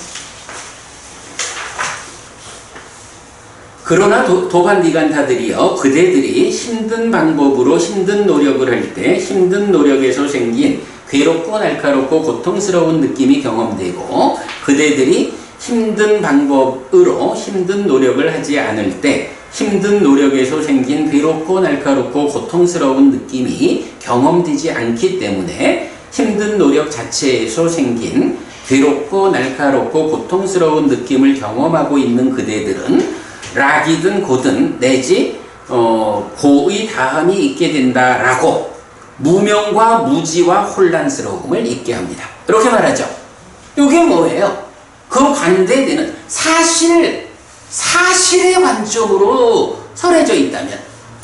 그러나 도반니간타들이여 그대들이 힘든 방법으로 힘든 노력을 할 때 힘든 노력에서 생긴 괴롭고 날카롭고 고통스러운 느낌이 경험되고 그대들이 힘든 방법으로 힘든 노력을 하지 않을 때 힘든 노력에서 생긴 괴롭고 날카롭고 고통스러운 느낌이 경험되지 않기 때문에 힘든 노력 자체에서 생긴 괴롭고 날카롭고 고통스러운 느낌을 경험하고 있는 그대들은 락이든 고든 내지 고의 다함이 있게 된다라고 무명과 무지와 혼란스러움을 있게 합니다. 이렇게 말하죠. 이게 뭐예요? 그 반대되는 사실의 관점으로 설해져 있다면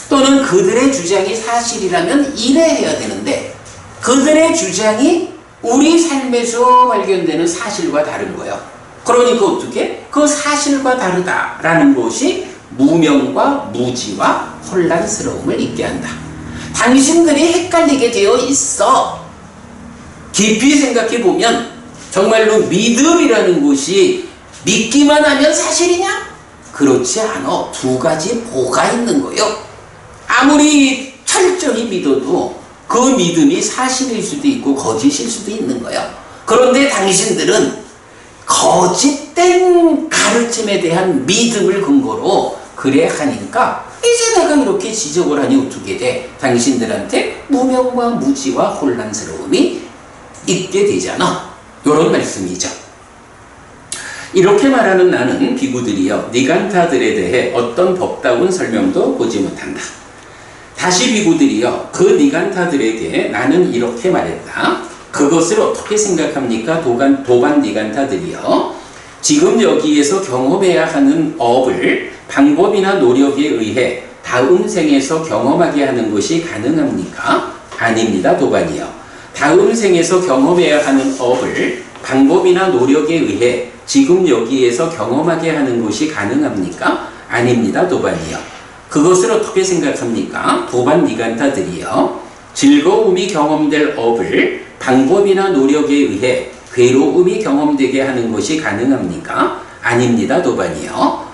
또는 그들의 주장이 사실이라면 이래해야 되는데 그들의 주장이 우리 삶에서 발견되는 사실과 다른 거예요. 그러니까 어떻게? 그 사실과 다르다라는 것이 무명과 무지와 혼란스러움을 있게 한다. 당신들이 헷갈리게 되어 있어. 깊이 생각해 보면 정말로 믿음이라는 것이 믿기만 하면 사실이냐? 그렇지 않아. 두 가지 보가 있는 거예요. 아무리 철저히 믿어도 그 믿음이 사실일 수도 있고 거짓일 수도 있는 거예요. 그런데 당신들은 거짓된 가르침에 대한 믿음을 근거로 그래 하니까 이제 내가 이렇게 지적을 하니 어떻게 돼? 당신들한테 무명과 무지와 혼란스러움이 있게 되잖아. 이런 말씀이죠. 이렇게 말하는 나는 비구들이여 니간타들에 대해 어떤 법다운 설명도 보지 못한다. 다시 비구들이여 그 니간타들에게 나는 이렇게 말했다. 그것을 어떻게 생각합니까? 도반 니간타들이여 지금 여기에서 경험해야 하는 업을 방법이나 노력에 의해 다음 생에서 경험하게 하는 것이 가능합니까? 아닙니다. 도반이여 다음 생에서 경험해야 하는 업을 방법이나 노력에 의해 지금 여기에서 경험하게 하는 것이 가능합니까? 아닙니다. 도반이여 그것을 어떻게 생각합니까? 도반 니간타들이여 즐거움이 경험될 업을 방법이나 노력에 의해 괴로움이 경험되게 하는 것이 가능합니까? 아닙니다. 도반이여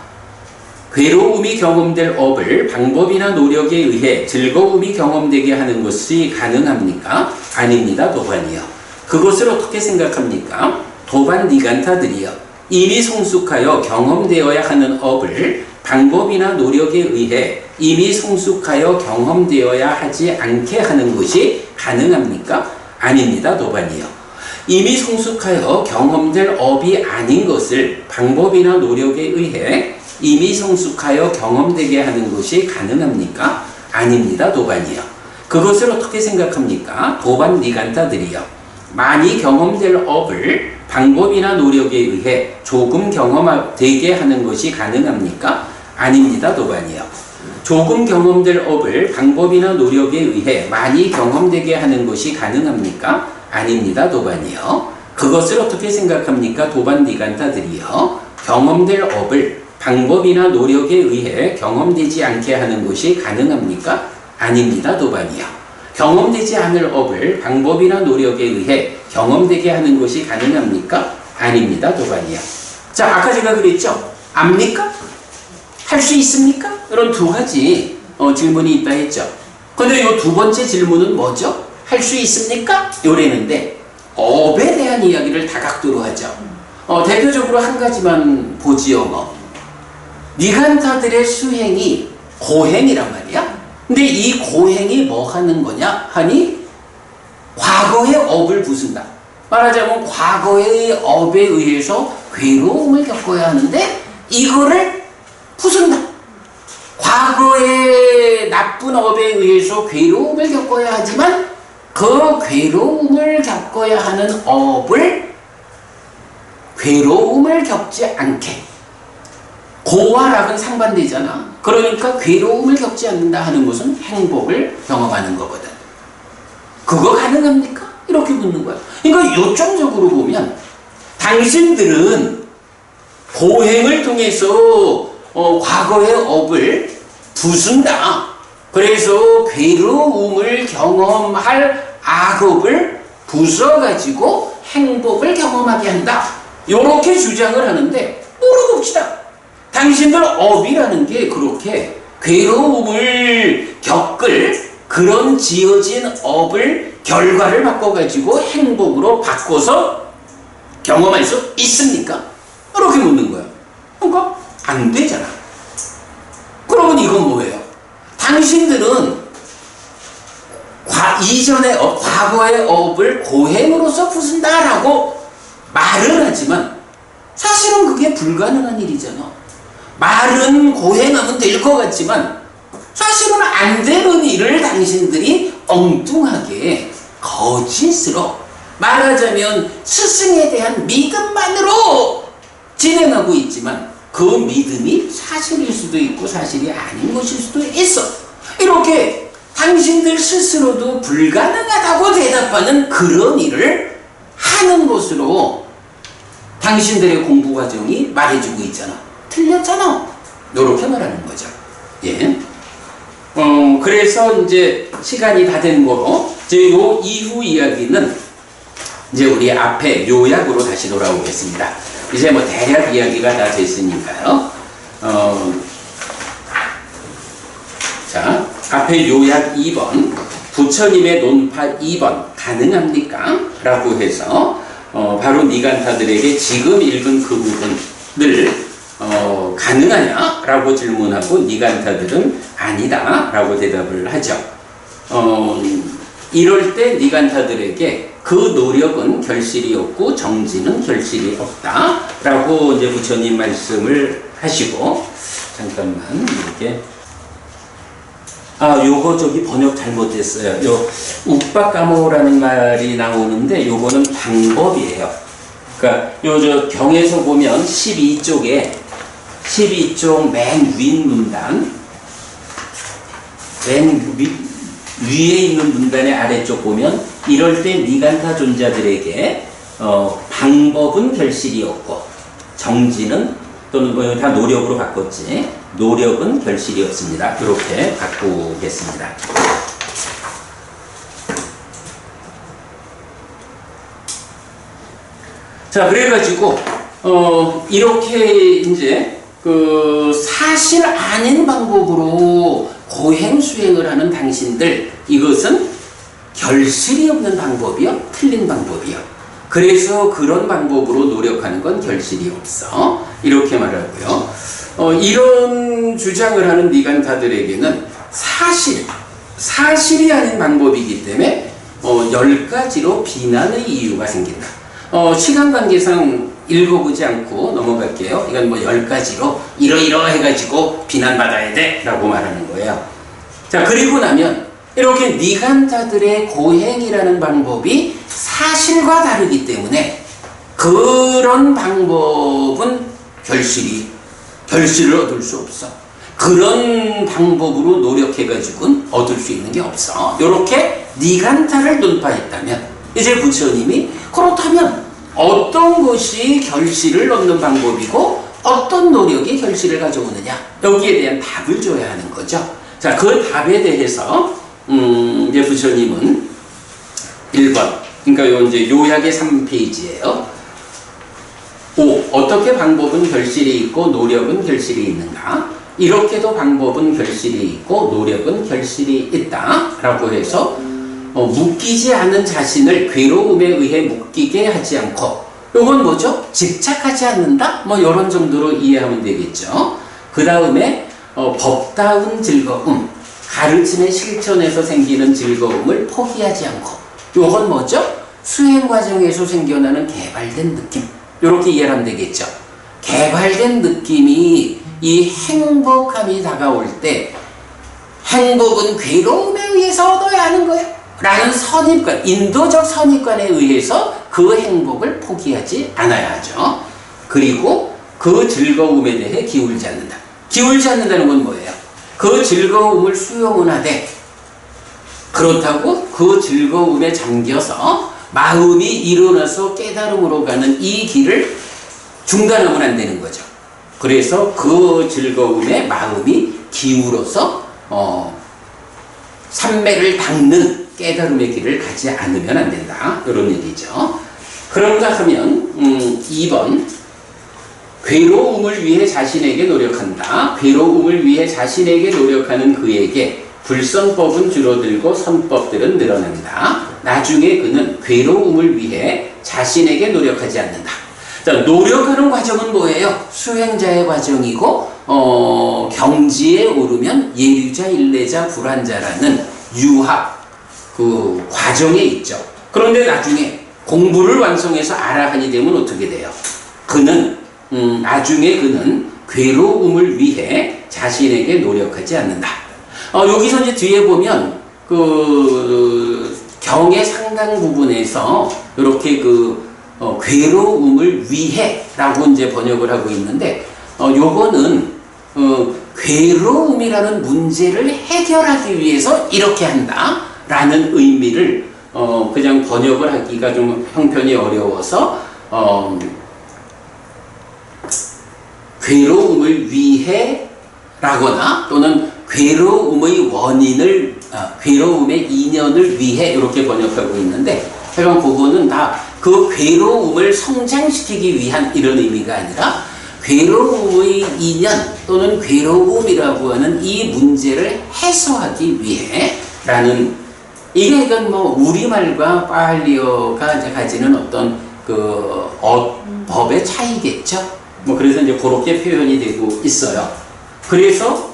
괴로움이 경험될 업을 방법이나 노력에 의해 즐거움이 경험되게 하는 것이 가능합니까? 아닙니다. 도반이여 그것을 어떻게 생각합니까? 도반 니간타들이여 이미 성숙하여 경험되어야 하는 업을 방법이나 노력에 의해 이미 성숙하여 경험되어야 하지 않게 하는 것이 가능합니까? 아닙니다. 도반이여 이미 성숙하여 경험될 업이 아닌 것을 방법이나 노력에 의해 이미 성숙하여 경험되게 하는 것이 가능합니까? 아닙니다. 도반이여 그것을 어떻게 생각합니까? 도반 니간타들이여 많이 경험될 업을 방법이나 노력에 의해 조금 경험되게 하는 것이 가능합니까? 아닙니다. 도반이여 조금 경험될 업을 방법이나 노력에 의해 많이 경험되게 하는 것이 가능합니까? 아닙니다. 도반이여 그것을 어떻게 생각합니까? 도반 니간타들이여 경험될 업을 방법이나 노력에 의해 경험되지 않게 하는 것이 가능합니까? 아닙니다. 도반이여 경험되지 않을 업을 방법이나 노력에 의해 경험되게 하는 것이 가능합니까? 아닙니다. 도반이여 자 아까 제가 그랬죠? 압니까? 할 수 있습니까? 이런 두 가지 질문이 있다 했죠. 근데 이 두 번째 질문은 뭐죠? 할 수 있습니까? 요래는데 업에 대한 이야기를 다각도로 하죠. 대표적으로 한 가지만 보지요. 뭐 니간타들의 수행이 고행이란 말이야. 근데 이 고행이 뭐 하는 거냐 하니 과거의 업을 부순다. 말하자면 과거의 업에 의해서 괴로움을 겪어야 하는데 이거를 부순다. 과거의 나쁜 업에 의해서 괴로움을 겪어야 하지만 그 괴로움을 겪어야 하는 업을 괴로움을 겪지 않게, 고와 락은 상반되잖아. 그러니까 괴로움을 겪지 않는다 하는 것은 행복을 경험하는 거거든. 그거 가능합니까? 이렇게 묻는 거야. 그러니까 요점적으로 보면 당신들은 고행을 통해서 과거의 업을 부순다. 그래서 괴로움을 경험할 악업을 부숴가지고 행복을 경험하게 한다. 이렇게 주장을 하는데 물어봅시다. 당신들 업이라는 게 그렇게 괴로움을 겪을 그런 지어진 업을 결과를 바꿔가지고 행복으로 바꿔서 경험할 수 있습니까? 이렇게 묻는 거야. 그러니까 안 되잖아. 그러면 이건 뭐예요? 당신들은 이전의 업, 과거의 업을 고행으로서 부순다라고 말은 하지만 사실은 그게 불가능한 일이잖아. 말은 고행하면 될 것 같지만 사실은 안 되는 일을 당신들이 엉뚱하게 거짓으로, 말하자면 스승에 대한 믿음만으로 진행하고 있지만 그 믿음이 사실일 수도 있고 사실이 아닌 것일 수도 있어. 이렇게 당신들 스스로도 불가능하다고 대답하는 그런 일을 하는 것으로 당신들의 공부 과정이 말해주고 있잖아. 틀렸잖아. 이렇게 말하는 거죠. 예. 그래서 이제 시간이 다 된 거로 이제 요 이후 이야기는 이제 우리 앞에 요약으로 다시 돌아오겠습니다. 이제 뭐 대략 이야기가 다 됐으니까요. 자, 앞에 요약 2번, 부처님의 논파 2번 가능합니까? 라고 해서 바로 니간타들에게 지금 읽은 그 부분을 가능하냐? 라고 질문하고 니간타들은 아니다 라고 대답을 하죠. 이럴 때 니간타들에게 그 노력은 결실이 없고 정지는 결실이 없다 라고 이제 부처님 말씀을 하시고, 잠깐만 이렇게 요거 저기 번역 잘못됐어요. 요 욱박가모라는 말이 나오는데 요거는 방법이에요. 그러니까 요 저 경에서 보면 12쪽 맨 윗 문단, 맨 위에 있는 문단의 아래쪽 보면 이럴 때 니간타 존자들에게 방법은 결실이 없고 정지는, 또는 뭐 다 노력으로 바꿨지, 노력은 결실이 없습니다. 이렇게 바꾸겠습니다. 자, 그래가지고 이렇게 이제 그 사실 아닌 방법으로 고행 수행을 하는 당신들, 이것은 결실이 없는 방법이요, 틀린 방법이요. 그래서 그런 방법으로 노력하는 건 결실이 없어. 이렇게 말하고요. 이런 주장을 하는 니간타들에게는 사실이 아닌 방법이기 때문에 10가지로 비난의 이유가 생긴다. 시간 관계상 읽어보지 않고 넘어갈게요. 이건 뭐 10가지로 이러이러 해가지고 비난받아야 돼 라고 말하는 거예요. 자, 그리고 나면 이렇게 니간타들의 고행이라는 방법이 사실과 다르기 때문에 그런 방법은 결실을 얻을 수 없어. 그런 방법으로 노력해가지고는 얻을 수 있는 게 없어. 이렇게 니간타를 논파했다면 이제 부처님이 그렇다면 어떤 것이 결실을 얻는 방법이고 어떤 노력이 결실을 가져오느냐, 여기에 대한 답을 줘야 하는 거죠. 자, 그 답에 대해서 이제 부처님은 1번, 그러니까 요 이제 요약의 3페이지예요. 5. 어떻게 방법은 결실이 있고 노력은 결실이 있는가? 이렇게도 방법은 결실이 있고 노력은 결실이 있다 라고 해서 묶이지 않은 자신을 괴로움에 의해 묶이게 하지 않고, 요건 뭐죠? 집착하지 않는다? 뭐 이런 정도로 이해하면 되겠죠. 그 다음에 법다운 즐거움, 가르침의 실천에서 생기는 즐거움을 포기하지 않고, 요건 뭐죠? 수행 과정에서 생겨나는 개발된 느낌. 이렇게 이해를 하면 되겠죠. 개발된 느낌이 이 행복함이 다가올 때 행복은 괴로움에 의해서 얻어야 하는 거예요. 라는 선입관, 인도적 선입관에 의해서 그 행복을 포기하지 않아야 하죠. 그리고 그 즐거움에 대해 기울지 않는다. 기울지 않는다는 건 뭐예요? 그 즐거움을 수용은 하되 그렇다고 그 즐거움에 잠겨서 마음이 일어나서 깨달음으로 가는 이 길을 중단하면 안 되는 거죠. 그래서 그 즐거움에 마음이 기울어서 삼매를 닦는 깨달음의 길을 가지 않으면 안 된다. 이런 얘기죠. 그런가 하면 2번 괴로움을 위해 자신에게 노력한다. 괴로움을 위해 자신에게 노력하는 그에게 불선법은 줄어들고 선법들은 늘어난다. 나중에 그는 괴로움을 위해 자신에게 노력하지 않는다. 자, 노력하는 과정은 뭐예요? 수행자의 과정이고 경지에 오르면 예류자, 일례자, 불환자라는 유학 그 과정에 있죠. 그런데 나중에 공부를 완성해서 아라한이 되면 어떻게 돼요? 그는 나중에 그는 괴로움을 위해 자신에게 노력하지 않는다. 여기서 이제 뒤에 보면 그 경의 상당 부분에서 이렇게 괴로움을 위해라고 이제 번역을 하고 있는데 요거는 괴로움이라는 문제를 해결하기 위해서 이렇게 한다라는 의미를 그냥 번역을 하기가 좀 형편이 어려워서 괴로움을 위해 라거나 또는 괴로움의 원인을 괴로움의 인연을 위해 이렇게 번역하고 있는데 하여간 그거는 다 그 괴로움을 성장시키기 위한 이런 의미가 아니라 괴로움의 인연 또는 괴로움이라고 하는 이 문제를 해소하기 위해 라는 이게 이건 뭐 우리말과 파할리어가 이제 가지는 어떤 법의 차이겠죠. 뭐 그래서 이제 그렇게 표현이 되고 있어요. 그래서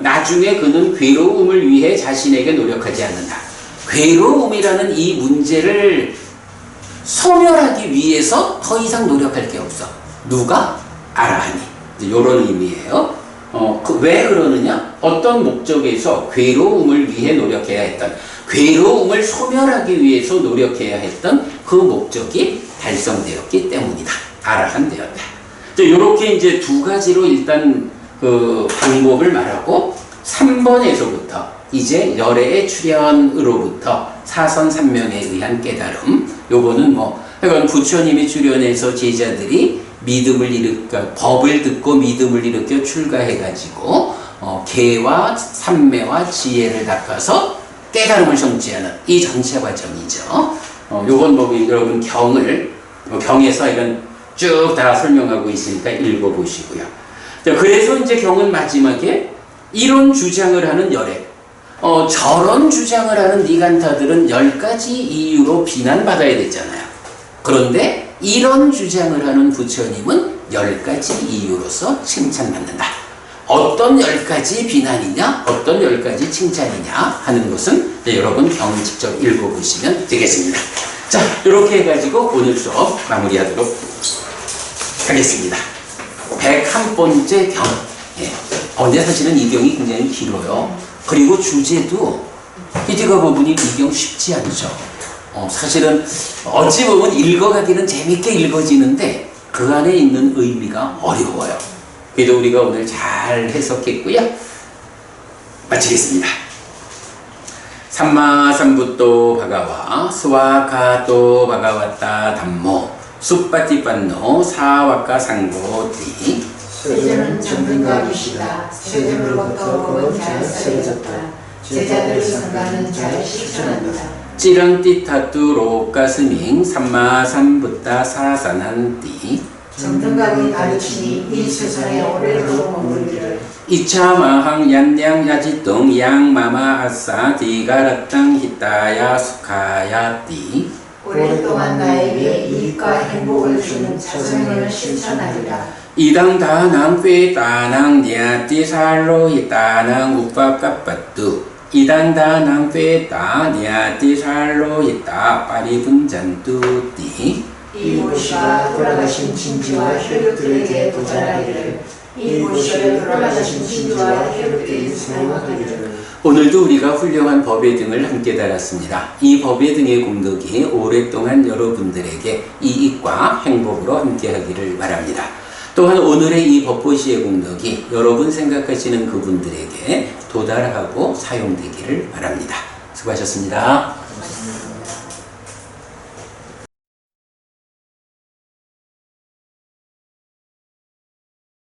나중에 그는 괴로움을 위해 자신에게 노력하지 않는다. 괴로움이라는 이 문제를 소멸하기 위해서 더 이상 노력할 게 없어. 누가? 아라한이. 이런 의미예요. 왜 그러느냐? 어떤 목적에서 괴로움을 위해 노력해야 했던, 괴로움을 소멸하기 위해서 노력해야 했던 그 목적이 달성되었기 때문이다. 아라한 되었다. 이렇게 이제 두 가지로 일단 그 방법을 말하고 3번에서부터 이제 열애의 출현으로부터 사선삼명에 의한 깨달음. 요거는 하여간 부처님이 출현해서 제자들이 믿음을 일으켜 법을 듣고 믿음을 일으켜 출가해가지고 계와 삼매와 지혜를 닦아서 깨달음을 성취하는 이 전체 과정이죠. 요건 여러분 경에서 이건 쭉 다 설명하고 있으니까 읽어보시고요. 자, 그래서 이제 경은 마지막에 이런 주장을 하는 열애, 저런 주장을 하는 니간타들은 10가지 이유로 비난받아야 되잖아요. 그런데 이런 주장을 하는 부처님은 10가지 이유로서 칭찬받는다. 어떤 10가지 비난이냐, 어떤 10가지 칭찬이냐 하는 것은 여러분 경 직접 읽어보시면 되겠습니다. 자, 이렇게 해가지고 오늘 수업 마무리하도록 하겠습니다. 101번째 경. 근데 사실은 이 경이 굉장히 길어요. 그리고 주제도 히디가 부분이 이 경 쉽지 않죠. 사실은 어찌 보면 읽어가기는 재밌게 읽어지는데 그 안에 있는 의미가 어려워요. 그래도 우리가 오늘 잘 해석했고요. 마치겠습니다. 삼마삼부토 바가와 스와가토 바가와타 담모 숫바티빤노 사와카 상고티 세제는 전능각이시다. 세제로부터 법은 잘 새겨졌다. 제자들의 성가는 잘 실천한다. 찌렁띠타뚜 로가스밍 삼마삼부타 사산한띠 정등각이 가르치니 이 세상에 오래도록 머무르기를 이차마항 얀양 야지똥 양마마아싸 디가라땅 히타야 수카야띠 오랫동안 나에게 이익과 행복을 주는 자성을 실천하리라. 이당 다낭 꾀 다낭 니아띠 살로 히타낭 우파까빠뚜 이단다낭 빼다 니아띠 살로 있다 파리 분잔뚜띠 이 모시가 돌아가신 진주와 혈육들에게 도달하기를 이 모시가 돌아가신 진주와 혈육들이 사용하기를 오늘도 우리가 훌륭한 법의 등을 함께 달았습니다. 이 법의 등의 공덕이 오랫동안 여러분들에게 이익과 행복으로 함께하기를 바랍니다. 또한 오늘의 이 법보시의 공덕이 여러분 생각하시는 그분들에게 도달하고 사용되기를 바랍니다. 수고하셨습니다.